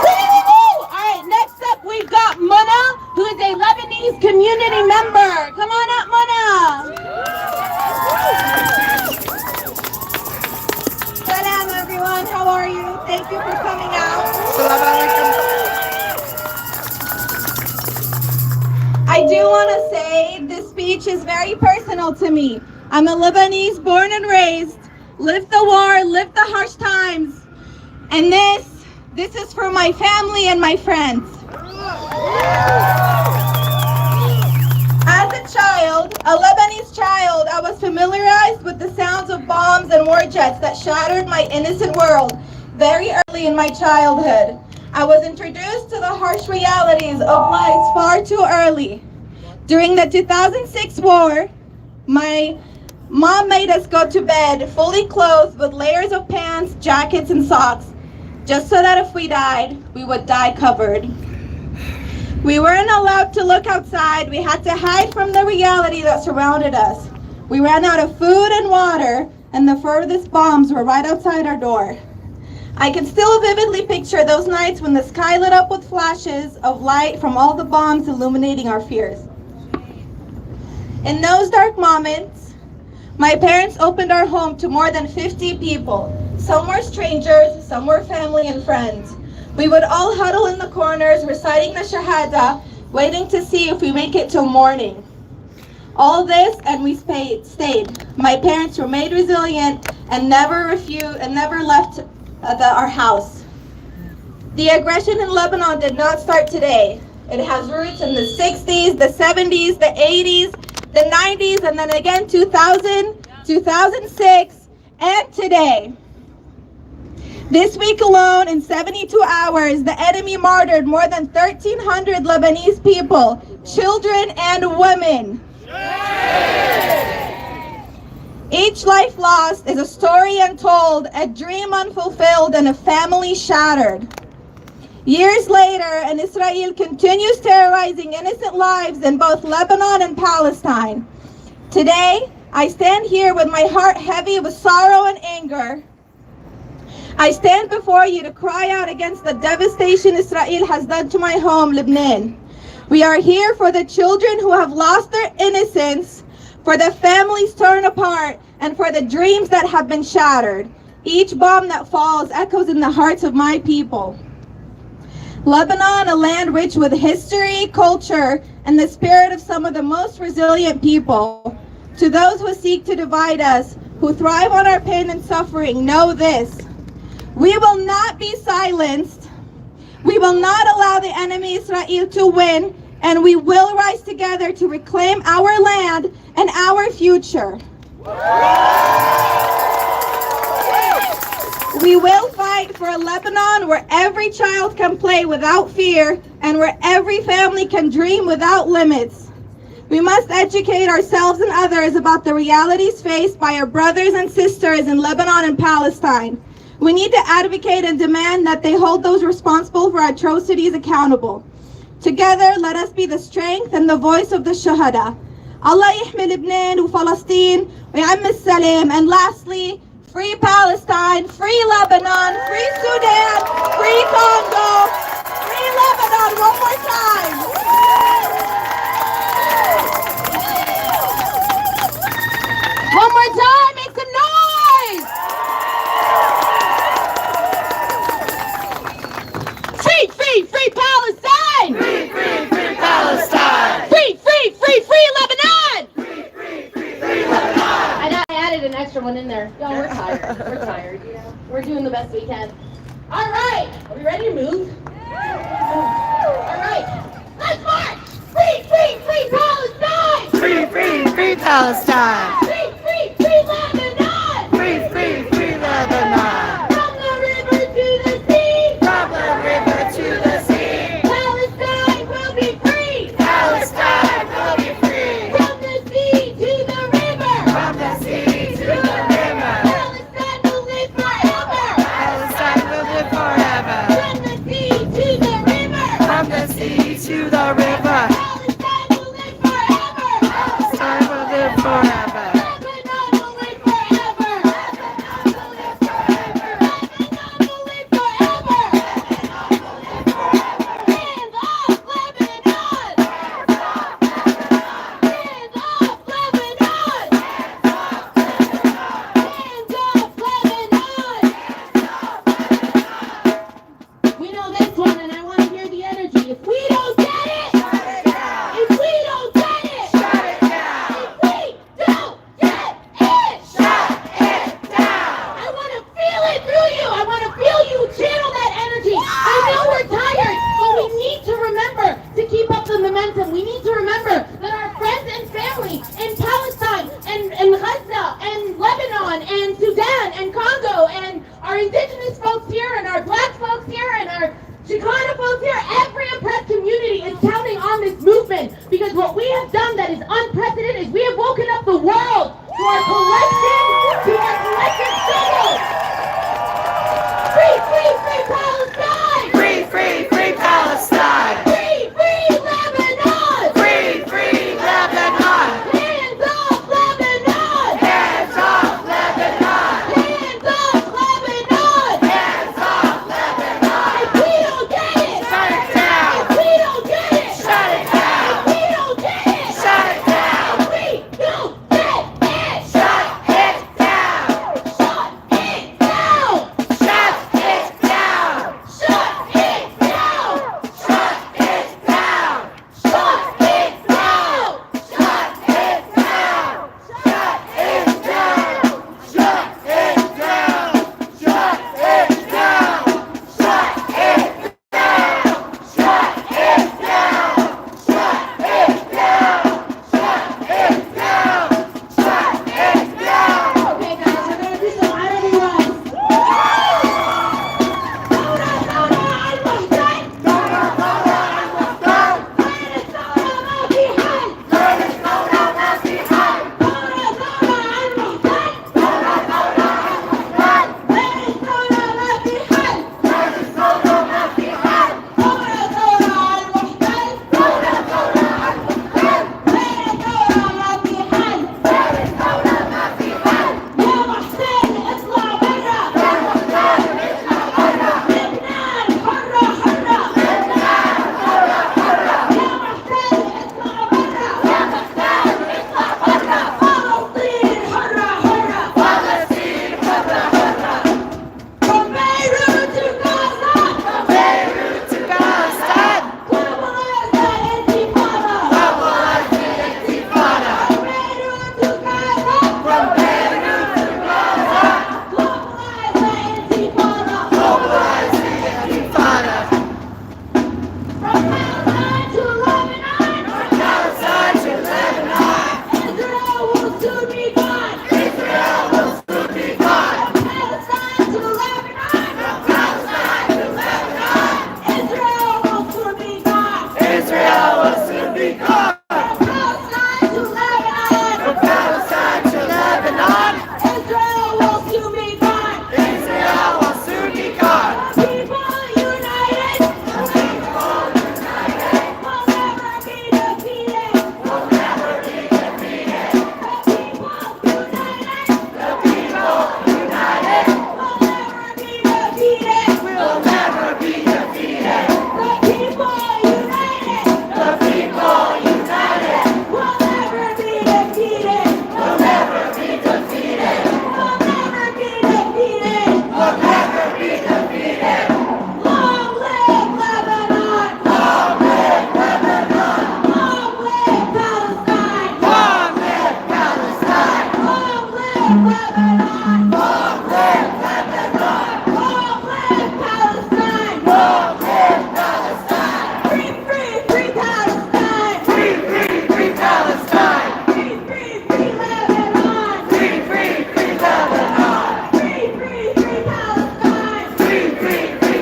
All right, next up we've got Muna, who is a Lebanese community member. Come on speech is very personal to me. I'm a Lebanese born and raised, lived the war, lived the harsh times, and this is for my family and my friends. As a child, a Lebanese child, I was familiarized with the sounds of bombs and war jets that shattered my innocent world very early in my childhood. I was introduced to the harsh realities of life far too early. During the 2006 war, my mom made us go to bed fully clothed with layers of pants, jackets, and socks, just so that if we died, we would die covered. We weren't allowed to look outside. We had to hide from the reality that surrounded us. We ran out of food and water, and the furthest bombs were right outside our door. I can still vividly picture those nights when the sky lit up with flashes of light from all the bombs illuminating our fears. In those dark moments, my parents opened our home to more than 50 people. Some were strangers, some were family and friends. We would all huddle in the corners, reciting the Shahada, waiting to see if we make it till morning. All this, and we stayed. My parents remained resilient and never left our house. The aggression in Lebanon did not start today. It has roots in the 60s, the 70s, the 80s, the 90s, and then again 2000, 2006, and today. This week alone, in 72 hours, the enemy martyred more than 1,300 Lebanese people, children and women. Each life lost is a story untold, a dream unfulfilled, and a family shattered. Years later, and Israel continues terrorizing innocent lives in both Lebanon and Palestine. Today, I stand here with my heart heavy with sorrow and anger. I stand before you to cry out against the devastation Israel has done to my home, Lebanon. We are here for the children who have lost their innocence, for the families torn apart, and for the dreams that have been shattered. Each bomb that falls echoes in the hearts of my people. Lebanon, a land rich with history, culture, and the spirit of some of the most resilient people. To those who seek to divide us, who thrive on our pain and suffering, know this. We will not be silenced. We will not allow the enemy Israel to win, and we will rise together to reclaim our land and our future. We will fight for a Lebanon where every child can play without fear and where every family can dream without limits. We must educate ourselves and others about the realities faced by our brothers and sisters in Lebanon and Palestine. We need to advocate and demand that they hold those responsible for atrocities accountable. Together, let us be the strength and the voice of the Shahada. Allah يحمي لبنان وفلسطين ويعم السلام. And lastly, free Palestine, free Lebanon, free Sudan, free Congo, free Lebanon. One more time. One more time, make some noise! Free, free, free Palestine! Free, free, free Palestine! Free, free, free, free Lebanon! Free, free, free, free Lebanon! I added an extra one in there. Y'all, we're tired. We're tired, you know. We're doing the best we can. All right, are we ready to move? All right, let's march! Free, free, free Palestine! Free, free, free Palestine! Free, free, free Lebanon! Free, free, free Lebanon! From the river to the sea! From the river to the sea! Palestine will be free! Palestine will be free! From the sea to the river! From the sea to the river! Palestine will live forever! Palestine will live forever! From the sea to the river! From the sea to the river! Palestine will live forever! Palestine will live forever! Lebanon will live forever! Lebanon will live forever! Lebanon will live forever! Hands off Lebanon! Hands off Lebanon! Hands off Lebanon! We know this one, and I want to hear the energy. If we don't get it,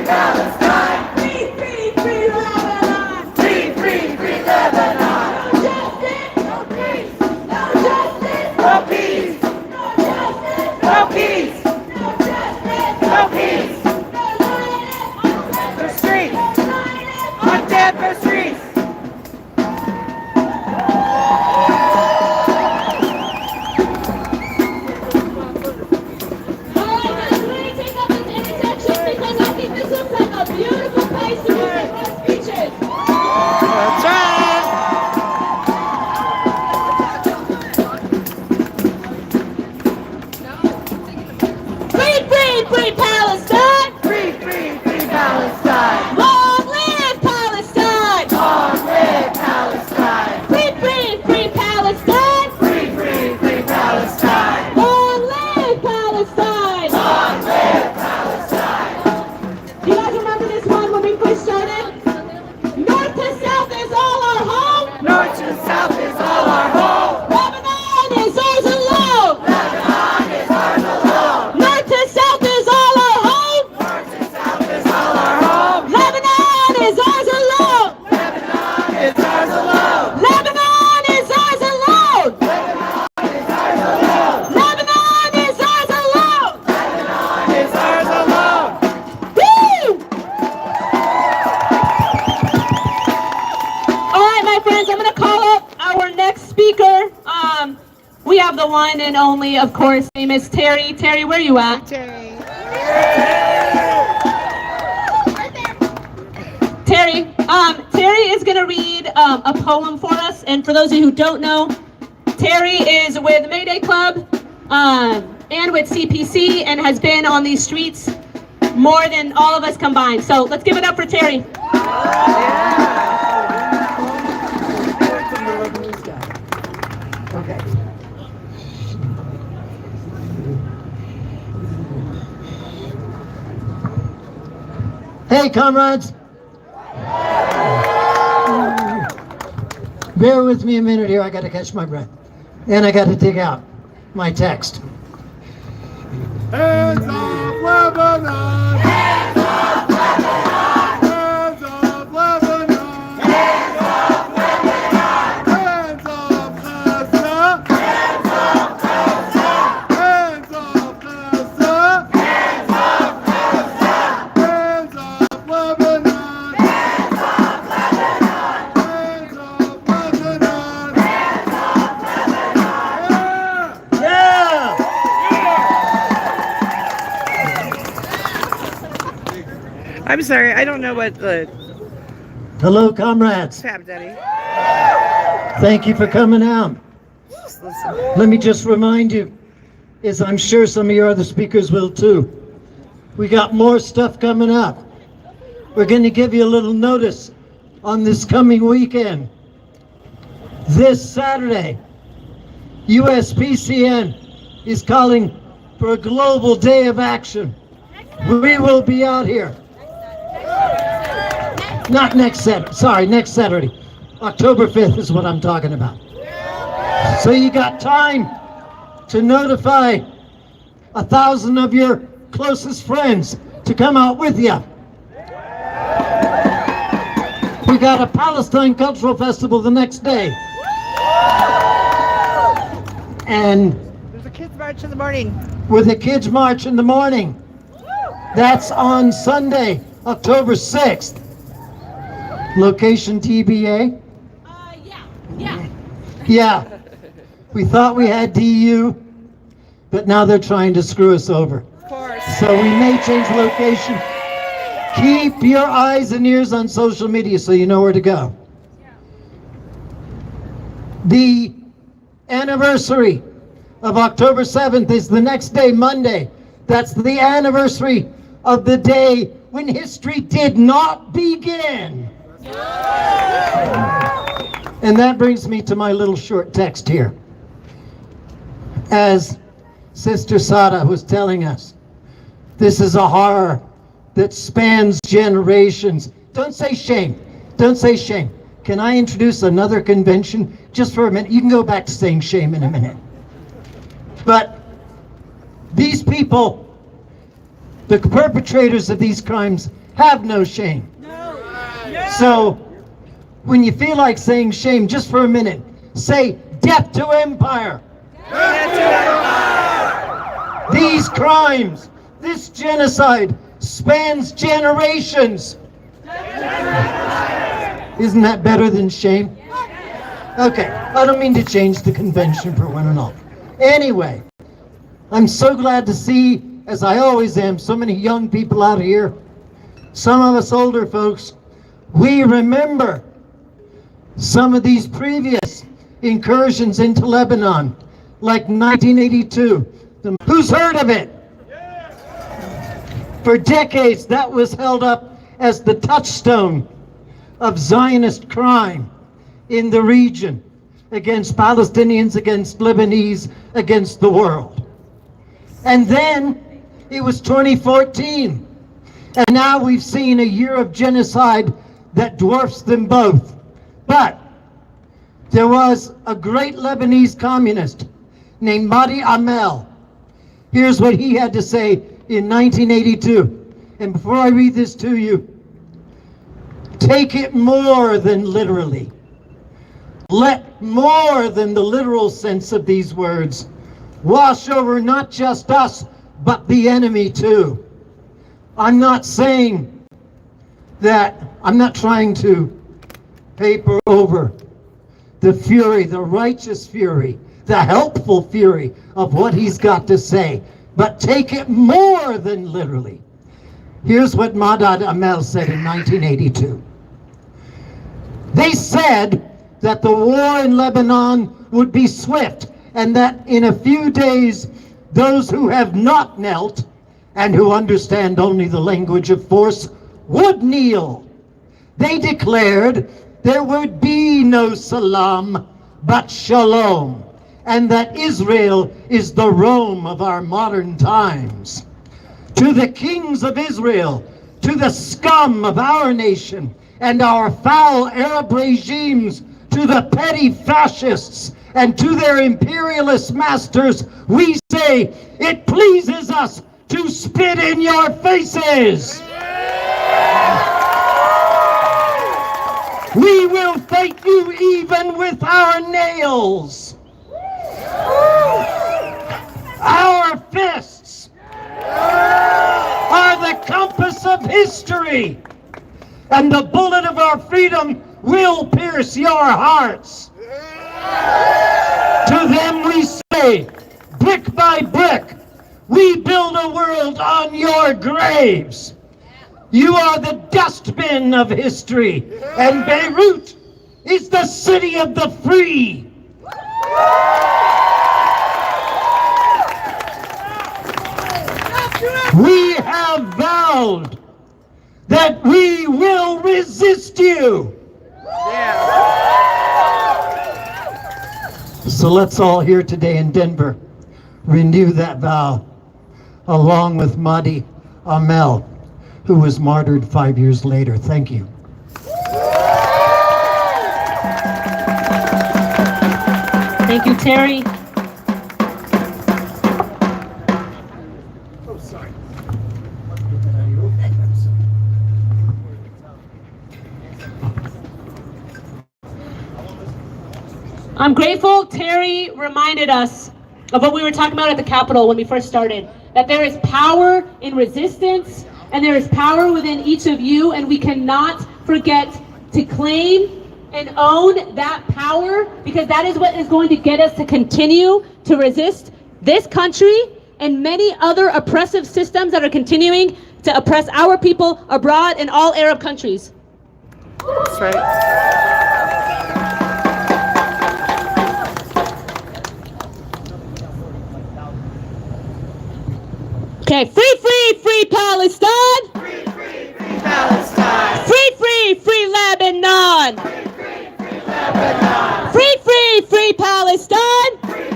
Palestine. Free, free, free Lebanon. Free, free, free Lebanon. No justice, no peace. No justice, no peace. No justice, no peace. No justice, no peace. The streets, on Denver streets. That's right. Free, free, free Palestine! Free, free, free Palestine. Long live Palestine! Long live Palestine. Free, free, free Palestine! Free, free, free Palestine. Long live Palestine! Long live Palestine. Do you guys remember this one when we first started? North to south is all our home! North to south is all our home. Lebanon is ours alone! Lebanon is ours alone. North to south is all our home! North to south is all our home. Lebanon is ours alone! Lebanon is ours alone. Lebanon is ours alone! Lebanon is ours alone. Lebanon is ours alone! Lebanon is ours alone. Woo! All right, my friends, I'm going to call up our next speaker. We have the one and only, of course, name is Terry. Terry, where you at? Terry. Terry. Terry is going to read a poem for us. And for those of you who don't know, Terry is with Mayday Club and with CPC and has been on these streets more than all of us combined. So let's give it up for Terry. Okay. Hey, comrades. Bear with me a minute here. I got to catch my breath. And I got to dig out my text. Hands off Lebanon! Hands off Lebanon! Hands off Lebanon! Hands off Lebanon! Hands off Gaza! Hands off Gaza! Hands off Gaza! Hands off Gaza! Hands off Lebanon! Hands off Lebanon! Hands off Lebanon! Hands off Lebanon! Yeah! I'm sorry, I don't know what the Hello, comrades. Fab Daddy. Thank you for coming out. Just listen. Let me just remind you, as I'm sure some of your other speakers will too, we got more stuff coming up. We're going to give you a little notice on this coming weekend. This Saturday, USPCN is calling for a global day of action. We will be out here. Not next Saturday, sorry, next Saturday. October 5th is what I'm talking about. So you got time to notify 1,000 of your closest friends to come out with you. We got a Palestine Cultural Festival the next day. And There's a kids march in the morning. with a kids march in the morning. That's on Sunday, October 6th. Location TBA? Yeah. We thought we had DU, but now they're trying to screw us over. Of course. So we may change location. Keep your eyes and ears on social media so you know where to go. The anniversary of October 7th is the next day, Monday. That's the anniversary of the day when history did not begin. And that brings me to my little short text here. As Sister Sada was telling us, this is a horror that spans generations. Don't say shame. Don't say shame. Can I introduce another convention just for a minute? You can go back to saying shame in a minute. But these people, the perpetrators of these crimes, have no shame. So when you feel like saying shame, just for a minute, say death to empire. Death to empire. These crimes, this genocide spans generations. Isn't that better than shame? Okay, I don't mean to change the convention for one and all. Anyway, I'm so glad to see, as I always am, so many young people out here. Some of us older folks, we remember some of these previous incursions into Lebanon, like 1982. Who's heard of it? For decades, that was held up as the touchstone of Zionist crime in the region against Palestinians, against Lebanese, against the world. And then it was 2014, and now we've seen a year of genocide that dwarfs them both. But there was a great Lebanese communist named Mahdi Amel. Here's what he had to say in 1982. And before I read this to you, take it more than literally. Let more than the literal sense of these words wash over not just us, but the enemy too. I'm not saying that, I'm not trying to paper over the fury, the righteous fury, the helpful fury of what he's got to say, but take it more than literally. Here's what Mahdi Amel said in 1982. They said that the war in Lebanon would be swift, and that in a few days those who have not knelt and who understand only the language of force would kneel. They declared there would be no salam but shalom, and that Israel is the Rome of our modern times. To the kings of Israel, to the scum of our nation and our foul Arab regimes, to the petty fascists and to their imperialist masters, we say, it pleases us to spit in your faces. We will fight you even with our nails. Our fists are the compass of history, and the bullet of our freedom will pierce your hearts. To them we say, brick by brick, we build a world on your graves. You are the dustbin of history, and Beirut is the city of the free. We have vowed that we will resist you. So let's all here today in Denver renew that vow, along with Mahdi Amel, who was martyred 5 years later. Thank you. Thank you, Terry. I'm grateful Terry reminded us of what we were talking about at the Capitol when we first started, that there is power in resistance and there is power within each of you, and we cannot forget to claim and own that power, because that is what is going to get us to continue to resist this country and many other oppressive systems that are continuing to oppress our people abroad in all Arab countries. That's right. Okay, free Palestine! Free Palestine! Free Lebanon! Free Lebanon! Free Palestine! Free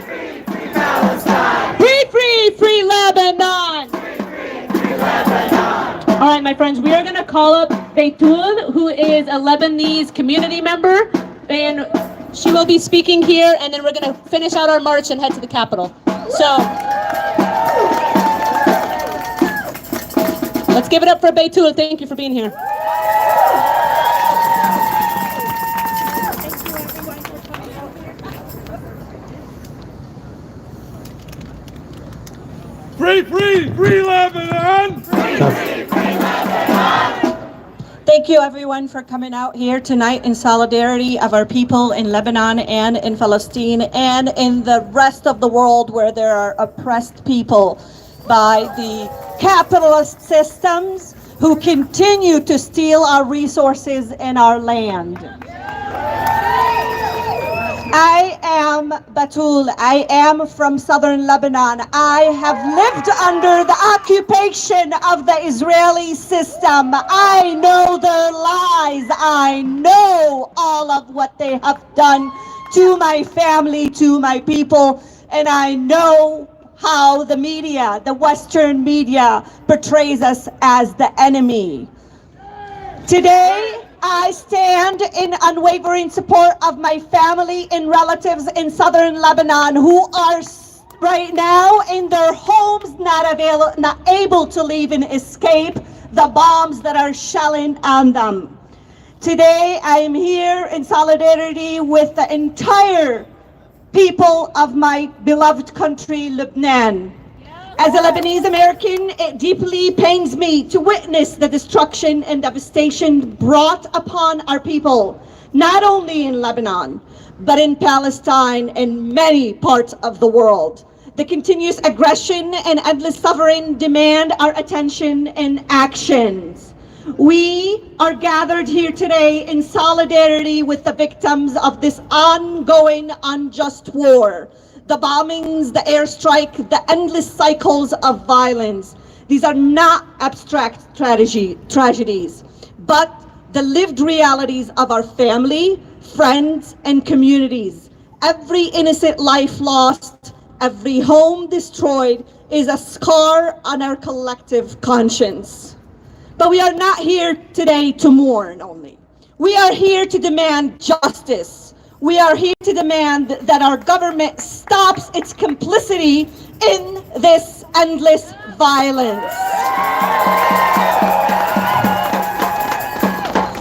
Palestine! Free Lebanon! Free Lebanon! All right, my friends, we are going to call up Beitul, who is a Lebanese community member, and she will be speaking here, and then we're going to finish out our march and head to the Capitol. So... Let's give it up for Beitul. Thank you for being here. Free Lebanon! Thank you everyone for coming out here tonight in solidarity of our people in Lebanon and in Palestine and in the rest of the world where there are oppressed people by the capitalist systems who continue to steal our resources and our land. I am Batul. I am from southern Lebanon. I have lived under the occupation of the Israeli system. I know their lies. I know all of what they have done to my family, to my people, and I know how the media, the Western media, portrays us as the enemy. Today, I stand in unwavering support of my family and relatives in southern Lebanon who are right now in their homes, not able to leave and escape the bombs that are shelling on them. Today, I am here in solidarity with the entire people of my beloved country, Lebanon. As a Lebanese American, it deeply pains me to witness the destruction and devastation brought upon our people, not only in Lebanon, but in Palestine and many parts of the world. The continuous aggression and endless suffering demand our attention and actions. We are gathered here today in solidarity with the victims of this ongoing unjust war. The bombings, the airstrike, the endless cycles of violence. These are not abstract tragedies, but the lived realities of our family, friends, and communities. Every innocent life lost, every home destroyed is a scar on our collective conscience. But we are not here today to mourn only. We are here to demand justice. We are here to demand that our government stops its complicity in this endless violence.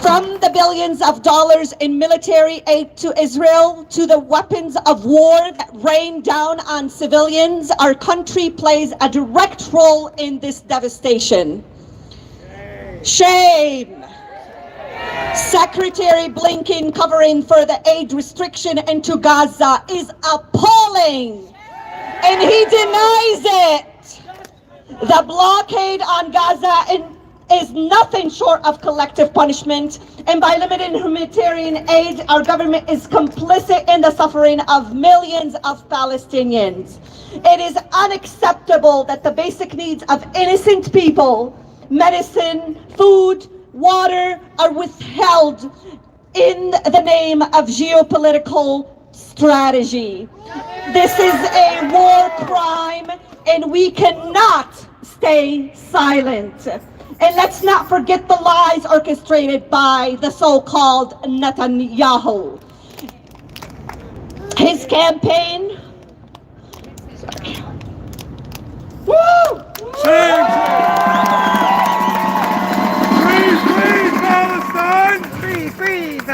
From the billions of dollars in military aid to Israel to the weapons of war that rain down on civilians, our country plays a direct role in this devastation. Shame. Secretary Blinken covering for the aid restriction into Gaza is appalling, and he denies it. The blockade on Gaza is nothing short of collective punishment, and by limiting humanitarian aid, our government is complicit in the suffering of millions of Palestinians. It is unacceptable that the basic needs of innocent people, medicine, food, water, are withheld in the name of geopolitical strategy. This is a war crime, and we cannot stay silent. And let's not forget the lies orchestrated by the so-called Netanyahu. His campaign. Woo!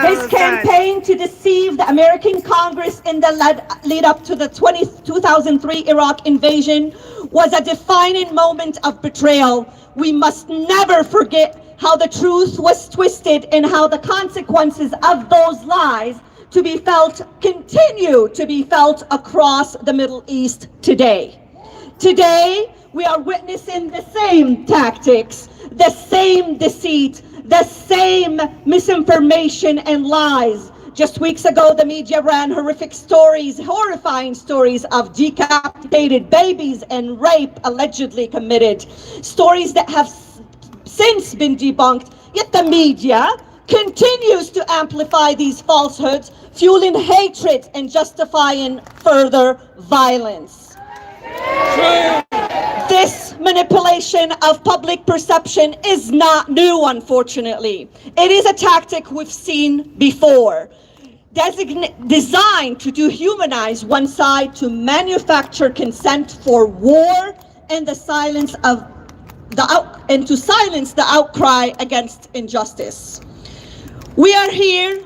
His campaign to deceive the American Congress in the lead up to the 2003 Iraq invasion was a defining moment of betrayal. We must never forget how the truth was twisted and how the consequences of those lies continue to be felt across the Middle East today. Today, we are witnessing the same tactics, the same deceit, the same misinformation and lies. Just weeks ago, the media ran horrifying stories of decapitated babies and rape allegedly committed. Stories that have since been debunked, yet the media continues to amplify these falsehoods, fueling hatred and justifying further violence. This manipulation of public perception is not new, unfortunately. It is a tactic we've seen before, designed to dehumanize one side, to manufacture consent for war and the silence of and to silence the outcry against injustice. We are here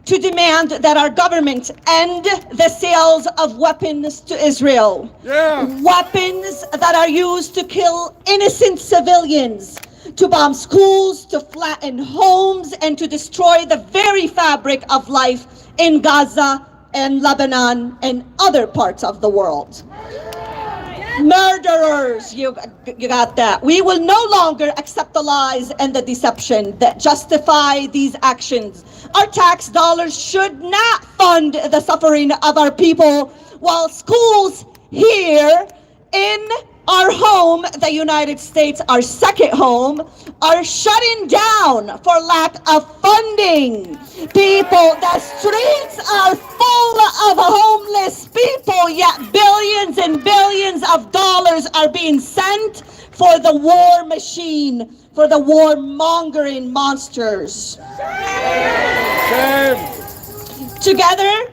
to demand that our government end the sales of weapons to Israel. Weapons that are used to kill innocent civilians, to bomb schools, to flatten homes, and to destroy the very fabric of life in Gaza and Lebanon and other parts of the world. Murderers, you got that. We will no longer accept the lies and the deception that justify these actions. Our tax dollars should not fund the suffering of our people, while schools here in our home, the United States, our second home, are shutting down for lack of funding. People, the streets are full of homeless people, yet billions and billions of dollars are being sent for the war machine, for the warmongering monsters. Together,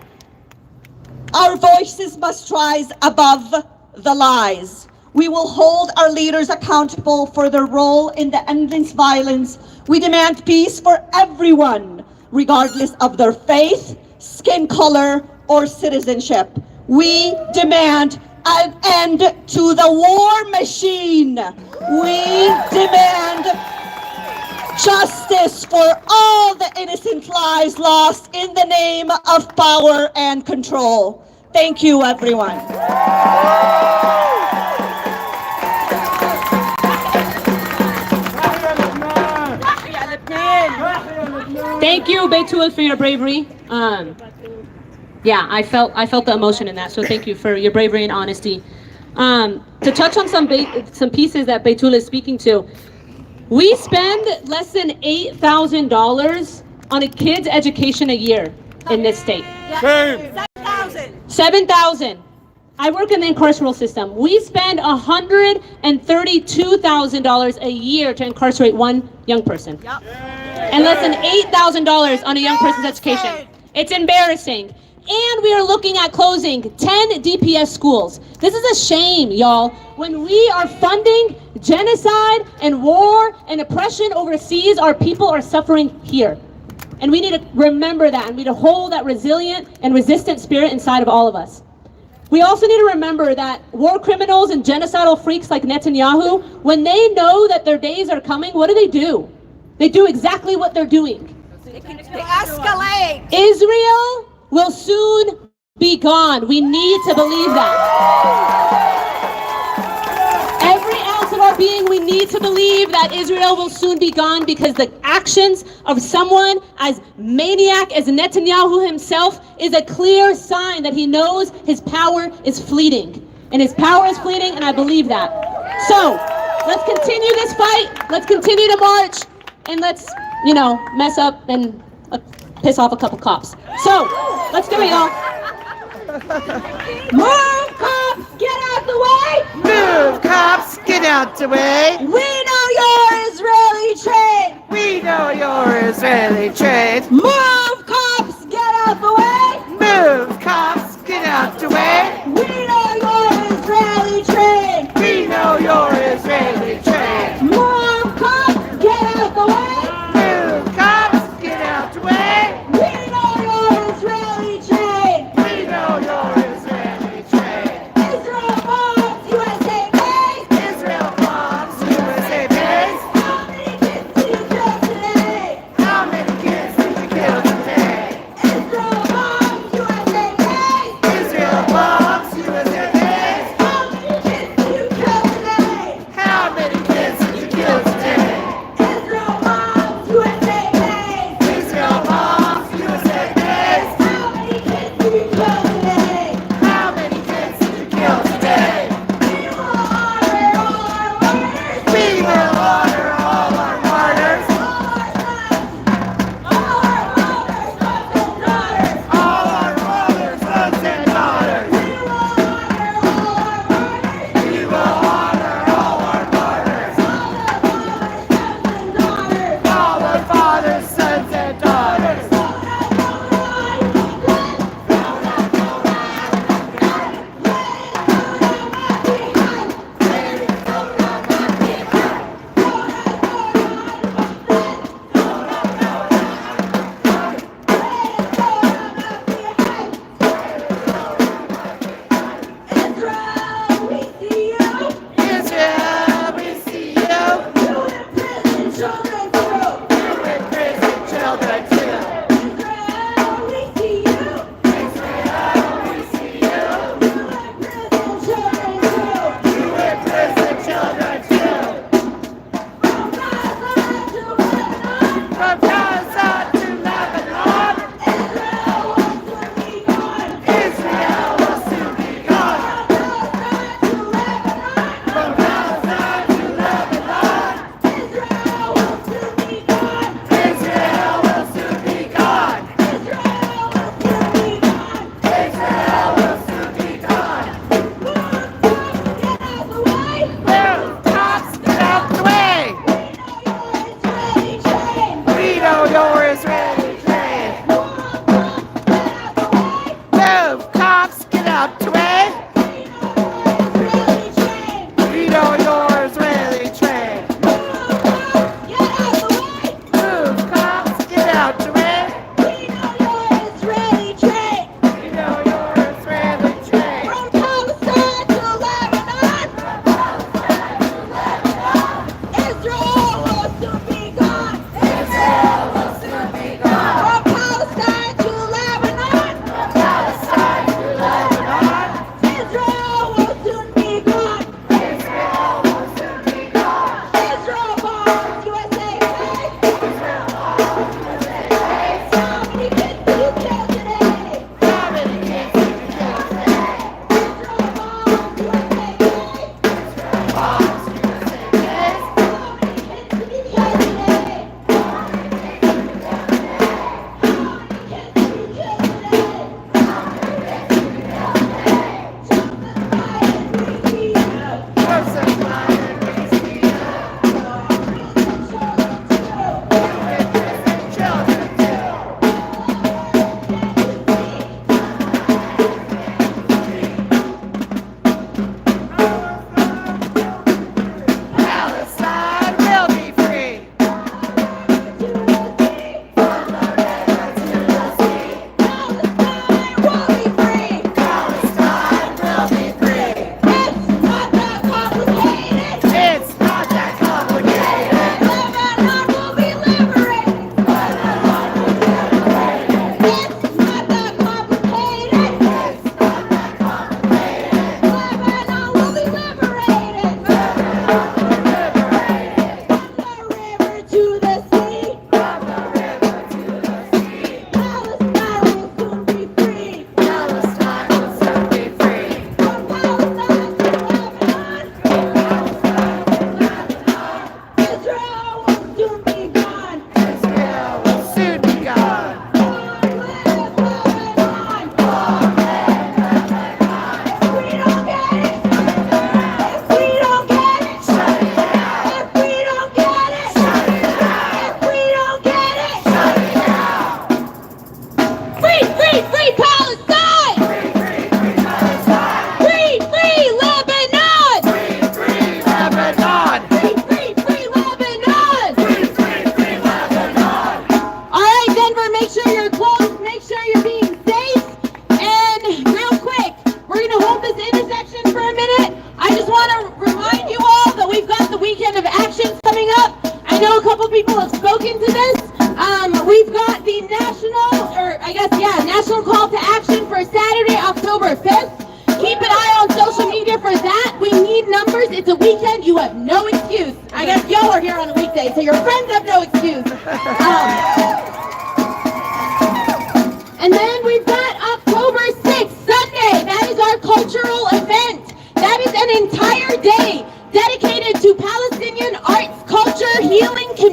our voices must rise above the lies. We will hold our leaders accountable for their role in the endless violence. We demand peace for everyone, regardless of their faith, skin color, or citizenship. We demand an end to the war machine. We demand justice for all the innocent lives lost in the name of power and control. Thank you, everyone. Thank you, Betul, for your bravery. Yeah, I felt the emotion in that. So thank you for your bravery and honesty. To touch on some pieces that Betul is speaking to, we spend less than $8,000 on a kid's education a year in this state. $7,000. I work in the incarceral system. We spend $132,000 a year to incarcerate one young person. And less than $8,000 on a young person's education. It's embarrassing. And we are looking at closing 10 DPS schools. This is a shame, y'all. When we are funding genocide and war and oppression overseas, our people are suffering here. And we need to remember that, and we need to hold that resilient and resistant spirit inside of all of us. We also need to remember that war criminals and genocidal freaks like Netanyahu, when they know that their days are coming, what do? They do exactly what they're doing. They escalate. Israel will soon be gone. We need to believe that. Every ounce of our being, we need to believe that Israel will soon be gone, because the actions of someone as maniac as Netanyahu himself is a clear sign that he knows his power is fleeting. And his power is fleeting, and I believe that. So, let's continue this fight. Let's continue to march. And let's, mess up and piss off a couple cops. So, let's do it, y'all. Move, cops, get out the way! Move, cops, get out the way! We know you're Israeli trained! We know you're Israeli trained! Move, cops, get out the way! Move, cops, get out the way! We know you're Israeli trained! We know you're Israeli trained! Move, cops, get out the way! Move, cops, get out the way! We know you're Israeli trained! We know you're Israeli trained! Israel bombs, USA base! Israel bombs, USA base! How many kids did you kill today? How many kids did you kill today?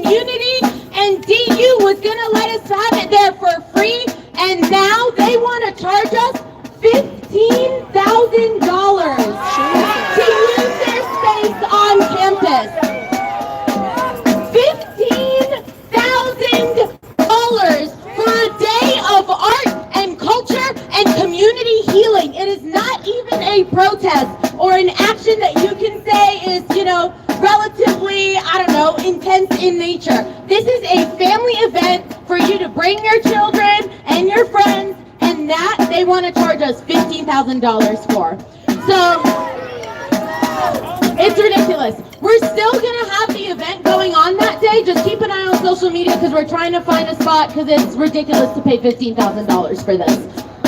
community, and DU was gonna let us have it there for free, and now they want to charge us $15,000 to use their space on campus. $15,000 for a day of art and culture and community healing. It is not even a protest or an action that you can say is, relatively, intense in nature. This is a family event for you to bring your children and your friends, and that they want to charge us $15,000 for. So, it's ridiculous. We're still going to have the event going on that day. Just keep an eye on social media because we're trying to find a spot because it's ridiculous to pay $15,000 for this.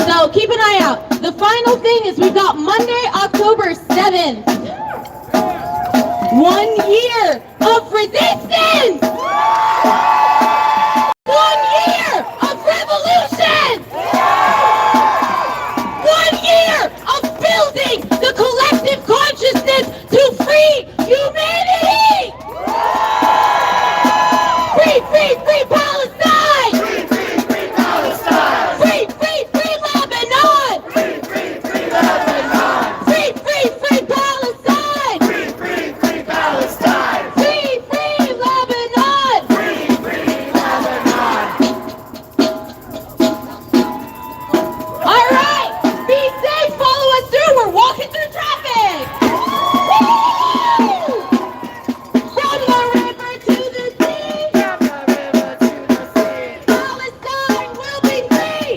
So keep an eye out. The final thing is we've got Monday, October 7th. 1 year of resistance! 1 year of revolution! 1 year of building the collective consciousness to free humanity! Free, free, free Palestine! Free, free, free Palestine! Free, free, free Lebanon! Free, free, free Lebanon! Free, free, free Palestine! Free, free, free Palestine! Free, free Lebanon! Free, free Lebanon! All right, be safe, follow us through. We're walking through traffic. Woo! From the river to the sea. From the river to the sea. Palestine will be free.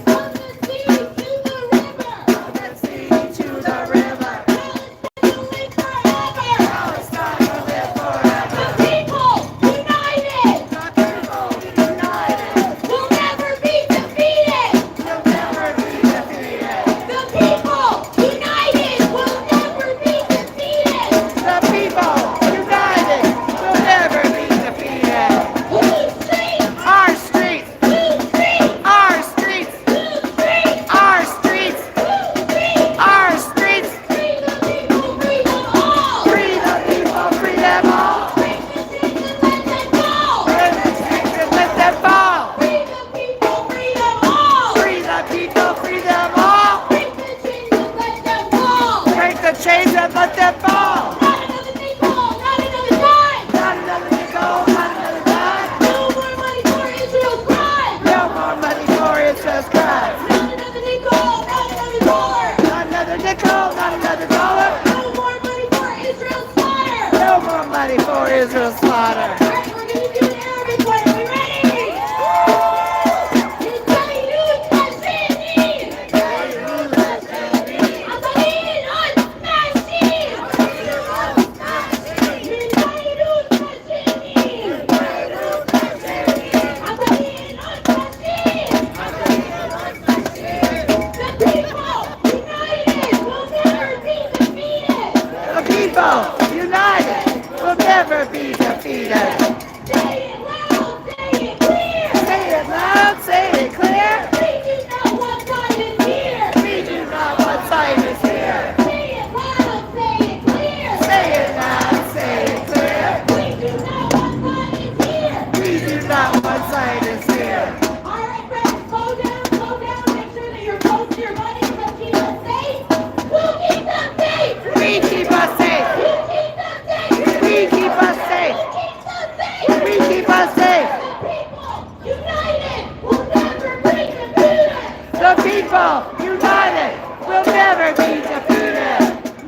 From the sea to the river. From the sea to the river. Palestine will live forever. Palestine will live forever. The people united. The people united. Will never be defeated. Will never be defeated. The people united will never be defeated. The people united will never be defeated. Blue streets. Our streets. Blue streets. Our streets. Blue streets. Our streets. Blue streets. Our streets. Free the people, free them all. Free the people, free them all. Break the chains and let them fall. Break the chains and let them fall. Free the people, free them all. Free the people, free them all. Break the chains and let them fall. Break the chains and let them fall. Not another nickel, not another dime. Not another nickel, not another dime. No more money for Israel's crime. No more money for Israel's crime. Not another nickel, not another dollar. Not another nickel, not another dollar. No more money for Israel's slaughter. No more money for Israel's slaughter. All right, we're gonna do an Arabic one. Are we ready? الجاهلون ماشيين. الجاهلون ماشيين. عطارين ماشيين. الجاهلون ماشيين. الجاهلون ماشيين. عطارين ماشيين. The people united will never be defeated. The people united will never be defeated. Say it loud, say it clear. Say it loud, say it clear. We do not want side is here. We do not want side is here. Say it loud, say it clear. Say it loud, say it clear. We do not want side is here. We do not want side is here. All right, friends, slow down, slow down. Make sure that you're close to your buddies. Let's keep us safe. We'll keep them safe. We keep us safe. You keep them safe. We keep us safe. We keep us safe. The people united will never be defeated.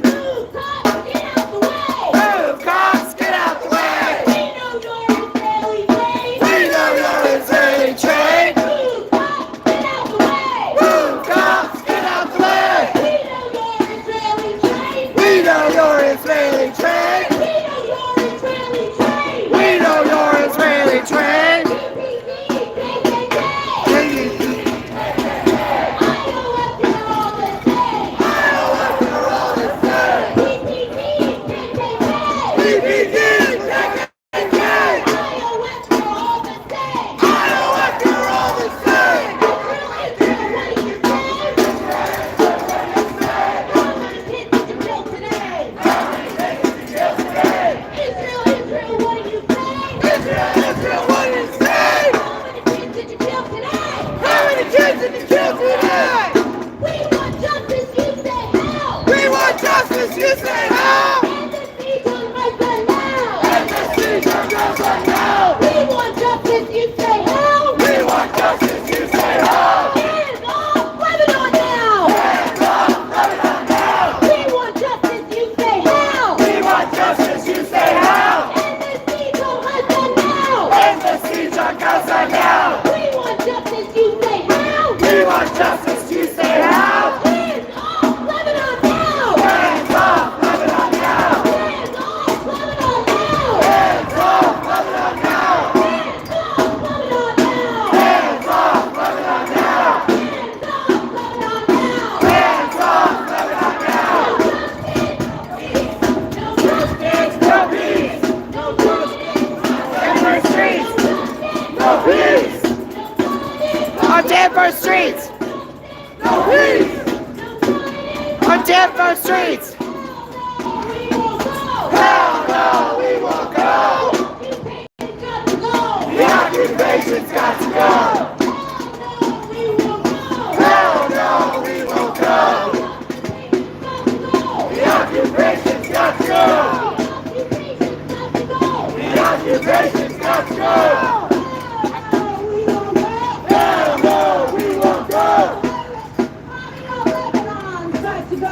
Move, cops, get out the way. Move, cops, get out the way. We know your Israeli trade. We know your Israeli trade. Move, cops, get out the way. Move, cops, get out the way. We know your Israeli trade. We know your Israeli trade. We know your Israeli trade. We know your Israeli trade. Israel, Israel. say how. End the siege on Gaza now. End the siege on Gaza now. We want justice, you say how. We want justice, you say how. Hands off Lebanon now. Hands off Lebanon now. We want justice, you say how. We want justice, you say how. End the siege on Gaza now. End the siege on Gaza now. We want justice, you say how. We want justice, you say how. Hands off Lebanon now. Hands off Lebanon now. Hands off Lebanon now. Hands off Lebanon now. Hands off Lebanon now. Hands off Lebanon now. Hands off Lebanon now. No justice, no peace. No justice, Denver streets. No peace. On Denver streets. No peace. On Denver streets. Hell no, we won't go. The occupation's got to go. Hell no, we won't go. The occupation's got to go. The occupation's got to go. Hell no, we won't go. Lebanon's got to go.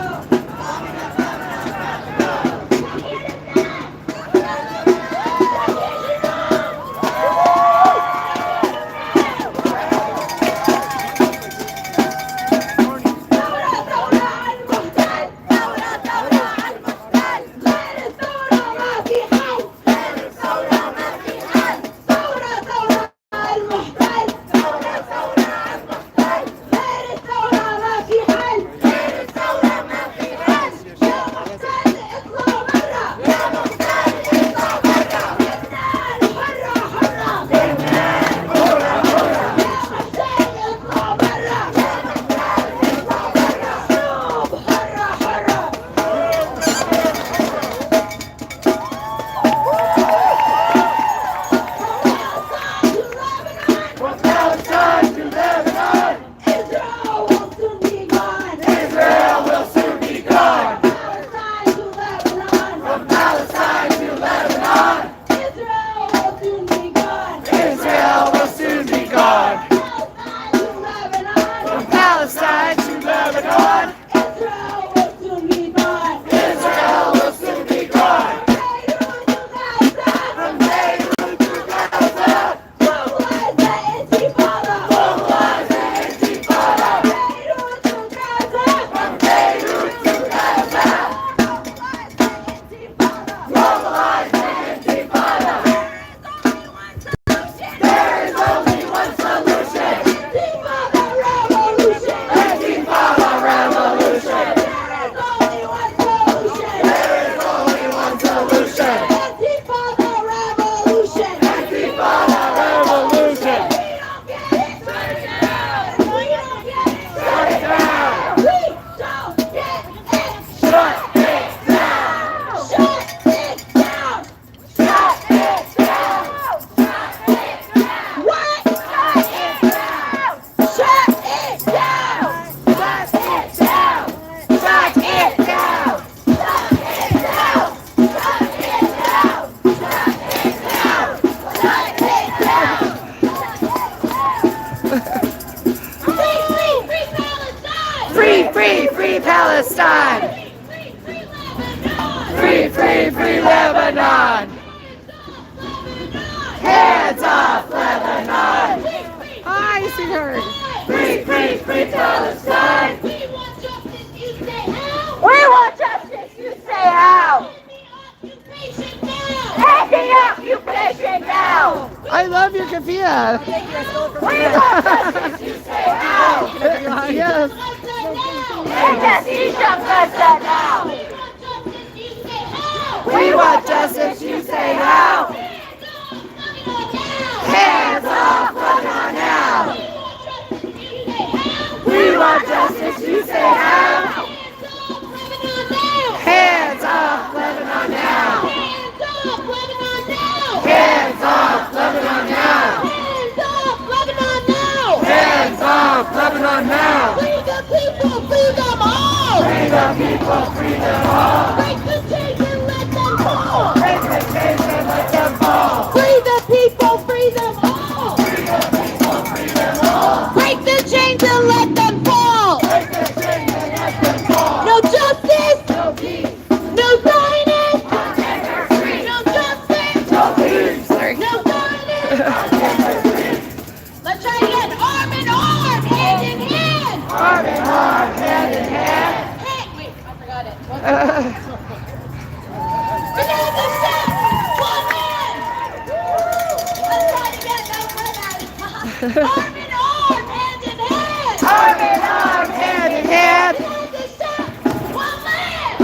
Free Palestine! Free Lebanon! Hands off Lebanon! Hi, sweetheart! Free Palestine! We want justice, you say how! We want justice, you say how! End the occupation now! I love your kafia! We want justice, you say how! Yes! End the siege of Gaza now! We want justice, you say how! Hands off Lebanon now! We want justice, you say how! Hands off Lebanon now! Hands off Lebanon now! Hands off Lebanon now! Free the people, free them all! Free the people, free them all! free them all. Break the chains and let them fall. No justice, no peace, no Zionist, no justice, no peace, no Zionist. Let's try again. Arm in arm, hand in hand. Arm in arm, hand in hand. Hey, wait, I forgot it. Another step, one hand. Let's try it again. No, arm in arm, hand in hand. Arm in arm, hand in hand. Another step, one leg.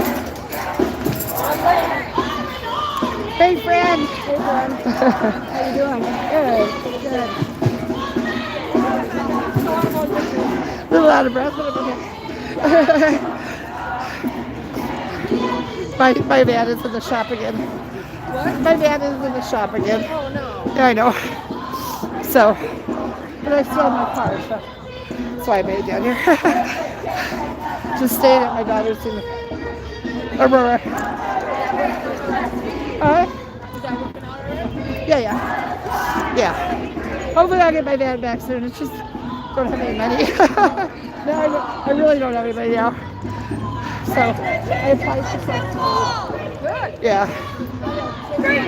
One leg. Arm in arm. Hey, friend. Hey, friend. How you doing? Good. Good. A little out of breath, but I'm okay. My van is in the shop again. What? My van is in the shop again. Oh, no. Yeah, I know. So, but I still have my car, so that's why I made it down here. Just staying at my daughter's in Aurora. Yeah. Hopefully I'll get my van back soon. It's just don't have any money. No, I really don't have anybody now. So I applied for something. Good. Yeah. Free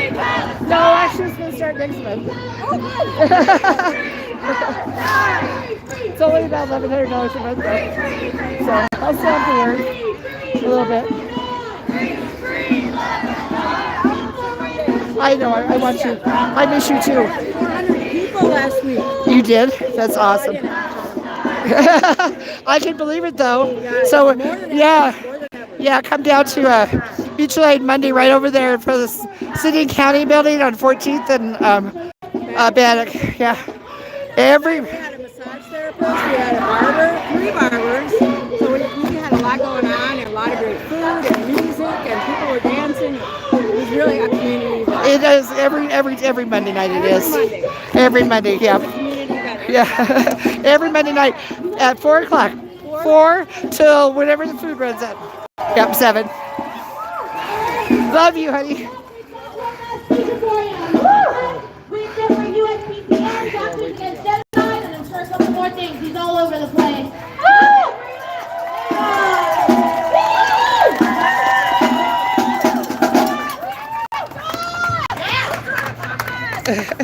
pass. No, actually it's gonna start next month. Oh, good. It's only about $1,100 a month though. So I'll still have to work a little bit. I know, I want you. I miss you too. 400 people last week. You did? That's awesome. I can believe it though. So yeah, come down to Beach Lane Monday right over there for the City and County building on 14th and Bannock. Yeah. We had a massage therapist, we had a barber, 3 barbers. So we had a lot going on and a lot of great food and music and people were dancing. It was really a community event. It is every Monday night. It is every Monday. Yeah. Yeah. Every Monday night at 4 o'clock. 4 till whenever the food runs out. Yep, 7. Love you, honey. And I'm sure a couple more things. He's all over the place.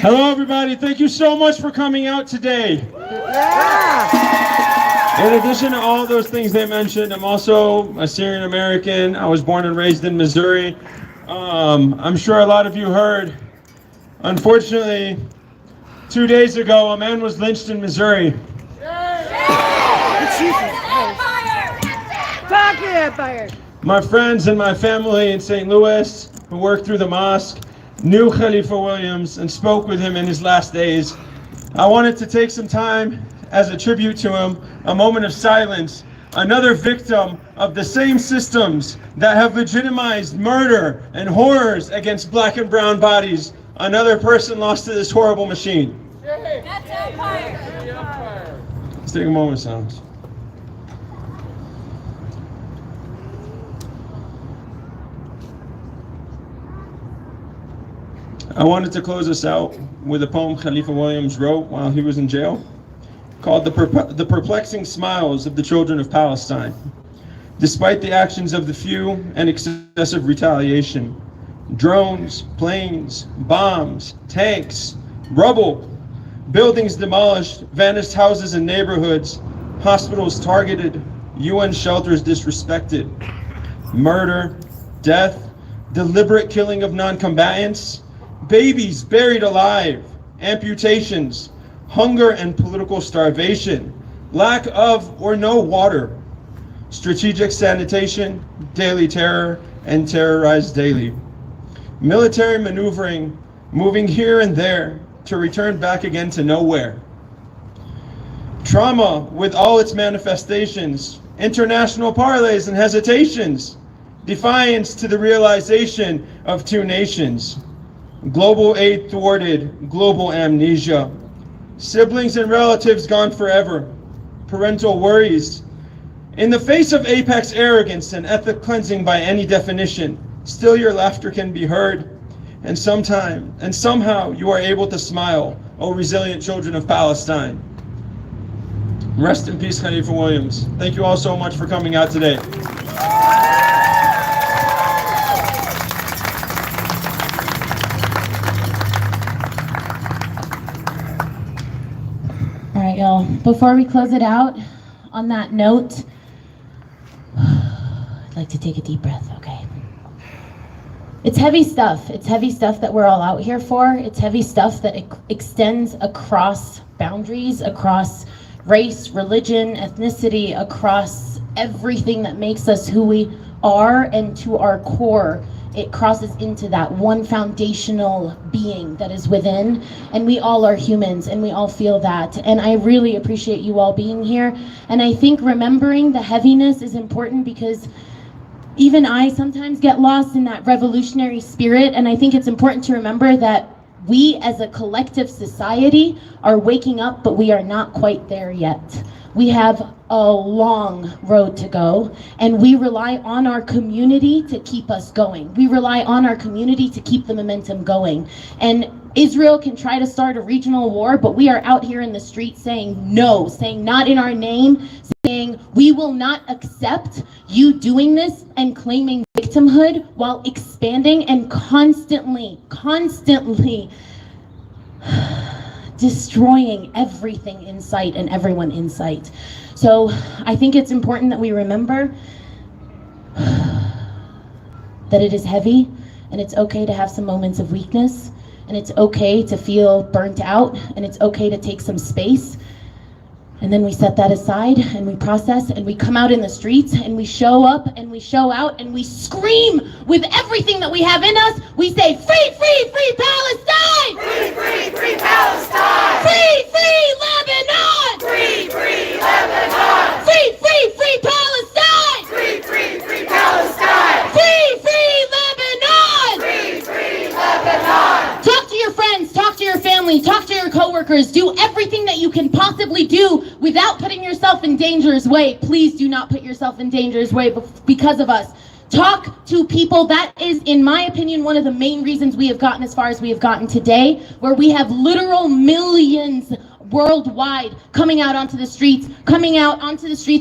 Hello, everybody. Thank you so much for coming out today. In addition to all those things they mentioned, I'm also a Syrian American. I was born and raised in Missouri. I'm sure a lot of you heard. Unfortunately, 2 days ago, a man was lynched in Missouri. My friends and my family in St. Louis, who worked through the mosque, knew Khalifa Williams and spoke with him in his last days. I wanted to take some time as a tribute to him, a moment of silence, another victim of the same systems that have legitimized murder and horrors against black and brown bodies, another person lost to this horrible machine. Let's take a moment of silence. I wanted to close us out with a poem Khalifa Williams wrote while he was in jail, called The Perplexing Smiles of the Children of Palestine. Despite the actions of the few and excessive retaliation, drones, planes, bombs, tanks, rubble, buildings demolished, vanished houses and neighborhoods, hospitals targeted, UN shelters disrespected, murder, death, deliberate killing of non-combatants, babies buried alive, amputations, hunger and political starvation, lack of or no water, strategic sanitation, daily terror, and terrorized daily. Military maneuvering, moving here and there to return back again to nowhere. Trauma with all its manifestations, international parlays and hesitations, defiance to the realization of 2 nations. Global aid thwarted, global amnesia. Siblings and relatives gone forever. Parental worries. In the face of apex arrogance and ethnic cleansing by any definition, still your laughter can be heard. and somehow you are able to smile, O resilient children of Palestine. Rest in peace, Khalifa Williams. Thank you all so much for coming out today. All right, y'all. Before we close it out, on that note, I'd like to take a deep breath, okay? It's heavy stuff. It's heavy stuff that we're all out here for. It's heavy stuff that extends across boundaries, across race, religion, ethnicity, across everything that makes us who we are, and to our core. It crosses into that one foundational being that is within, and we all are humans and we all feel that. And I really appreciate you all being here. And I think remembering the heaviness is important, because even I sometimes get lost in that revolutionary spirit, and I think it's important to remember that we as a collective society are waking up, but we are not quite there yet. We have a long road to go, and we rely on our community to keep us going. We rely on our community to keep the momentum going. And Israel can try to start a regional war, but we are out here in the streets saying no, saying not in our name, saying we will not accept you doing this and claiming victimhood while expanding and constantly destroying everything in sight and everyone in sight. So I think it's important that we remember that it is heavy, and it's okay to have some moments of weakness, and it's okay to feel burnt out, and it's okay to take some space. And then we set that aside, and we process, and we come out in the streets, and we show up, and we show out, and we scream with everything that we have in us. We say, free, free, free Palestine! Free, free, free Palestine! Free, free Lebanon! Free, free Lebanon! Free, free, free Palestine! Free, free, free Palestine! Free, free Lebanon! Free, free Lebanon! Talk to your friends, talk to your family, talk to your coworkers. Do everything that you can possibly do without putting yourself in danger's way. Please do not put yourself in danger's way because of us. Talk to people. That is, in my opinion, one of the main reasons we have gotten as far as we have gotten today, where we have literal millions worldwide coming out onto the streets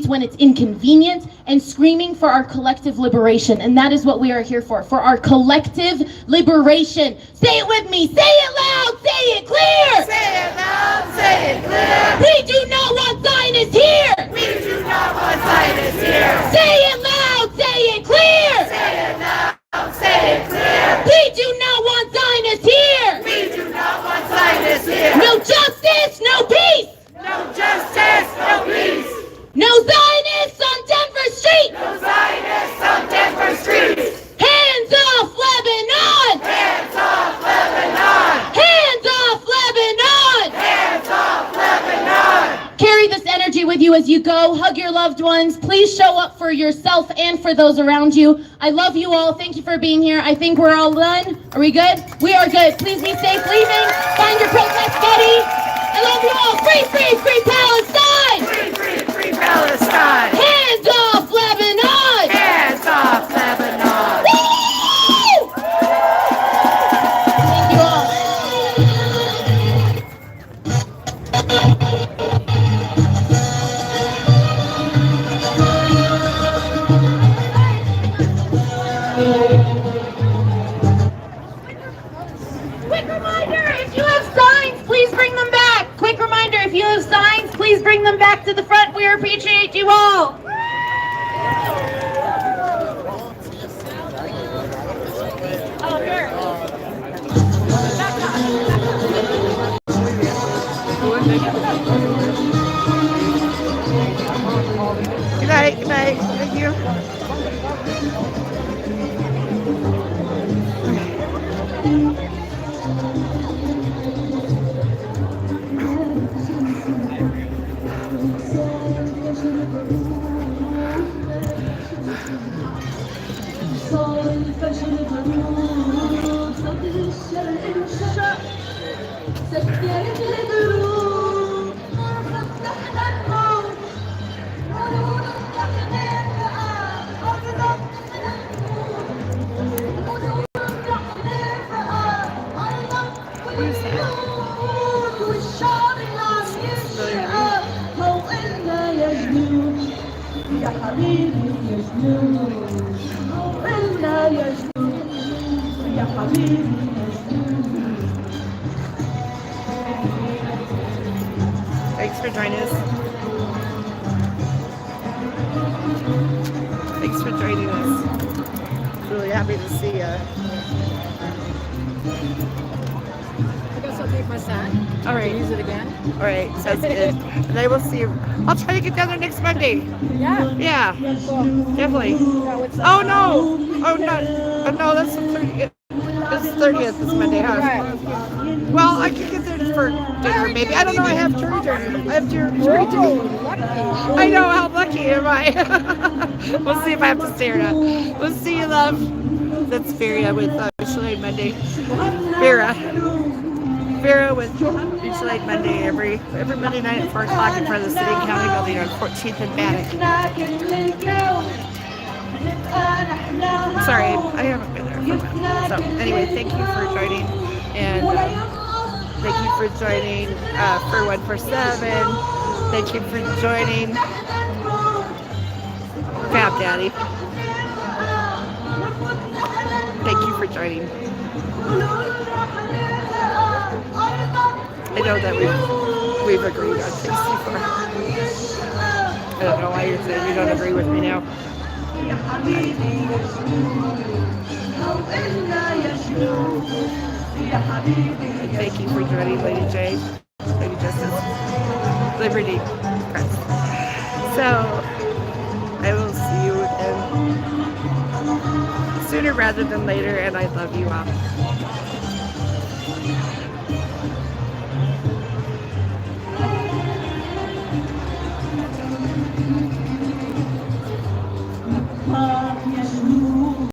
when it's inconvenient, and screaming for our collective liberation. And that is what we are here for our collective liberation. Say it with me, say it loud, say it clear. Say it loud, say it clear. We do not want Zionists here. We do not want Zionists here. Say it loud, say it clear. Say it loud, say it clear. We do not want Zionists here. We do not want Zionists here. No justice, no peace. No justice, no peace. No Zionists on Denver Street. No Zionists on Denver Street. Hands off Lebanon. Hands off Lebanon. Hands off Lebanon. Hands off Lebanon. Carry this energy with you as you go. Hug your loved ones. Please show up for yourself and for those around you. I love you all. Thank you for being here. I think we're all done. Are we good? We are good. Please be safe leaving. Find your protest buddy. I love you all. Free, free, free Palestine. Free, free, free Palestine. Hands off Lebanon. Hands off Lebanon. Woo! Thank you all. Quick reminder, if you have signs, please bring them back. Quick reminder, if you have signs, please bring them back to the front. We appreciate you all. Oh, here. Good night, good night. Thank you. Thanks for joining us. Thanks for joining us. Really happy to see you. I guess I'll take my sack. All right. Use it again. All right, sounds good. And I will see you. I'll try to get down there next Monday. Yeah. Yeah, Cool. definitely. Oh no! Oh no! That's the 30th. It's 30th this Monday, huh? Right. Well, I could get there for dinner, maybe. I don't know. I have jury duty. I have jury duty. I know. How lucky am I? We'll see if I have to stay or not. We'll see you, love. That's Vera with Mutual Monday. Vera with Mutual Aid Monday every Monday night at 4 o'clock in front of the City and County Building on 14th and Bannock. Sorry, I haven't been there for a while. So anyway, thank you for joining, and thank you for joining for 147. Thank you for joining Fab Daddy. Thank you for joining. I know that we've agreed on things before. I don't know why you're saying you don't agree with me now. Thank you for joining Lady J, Lady Justice, Liberty Press. So I will see you again sooner rather than later, and I love you all.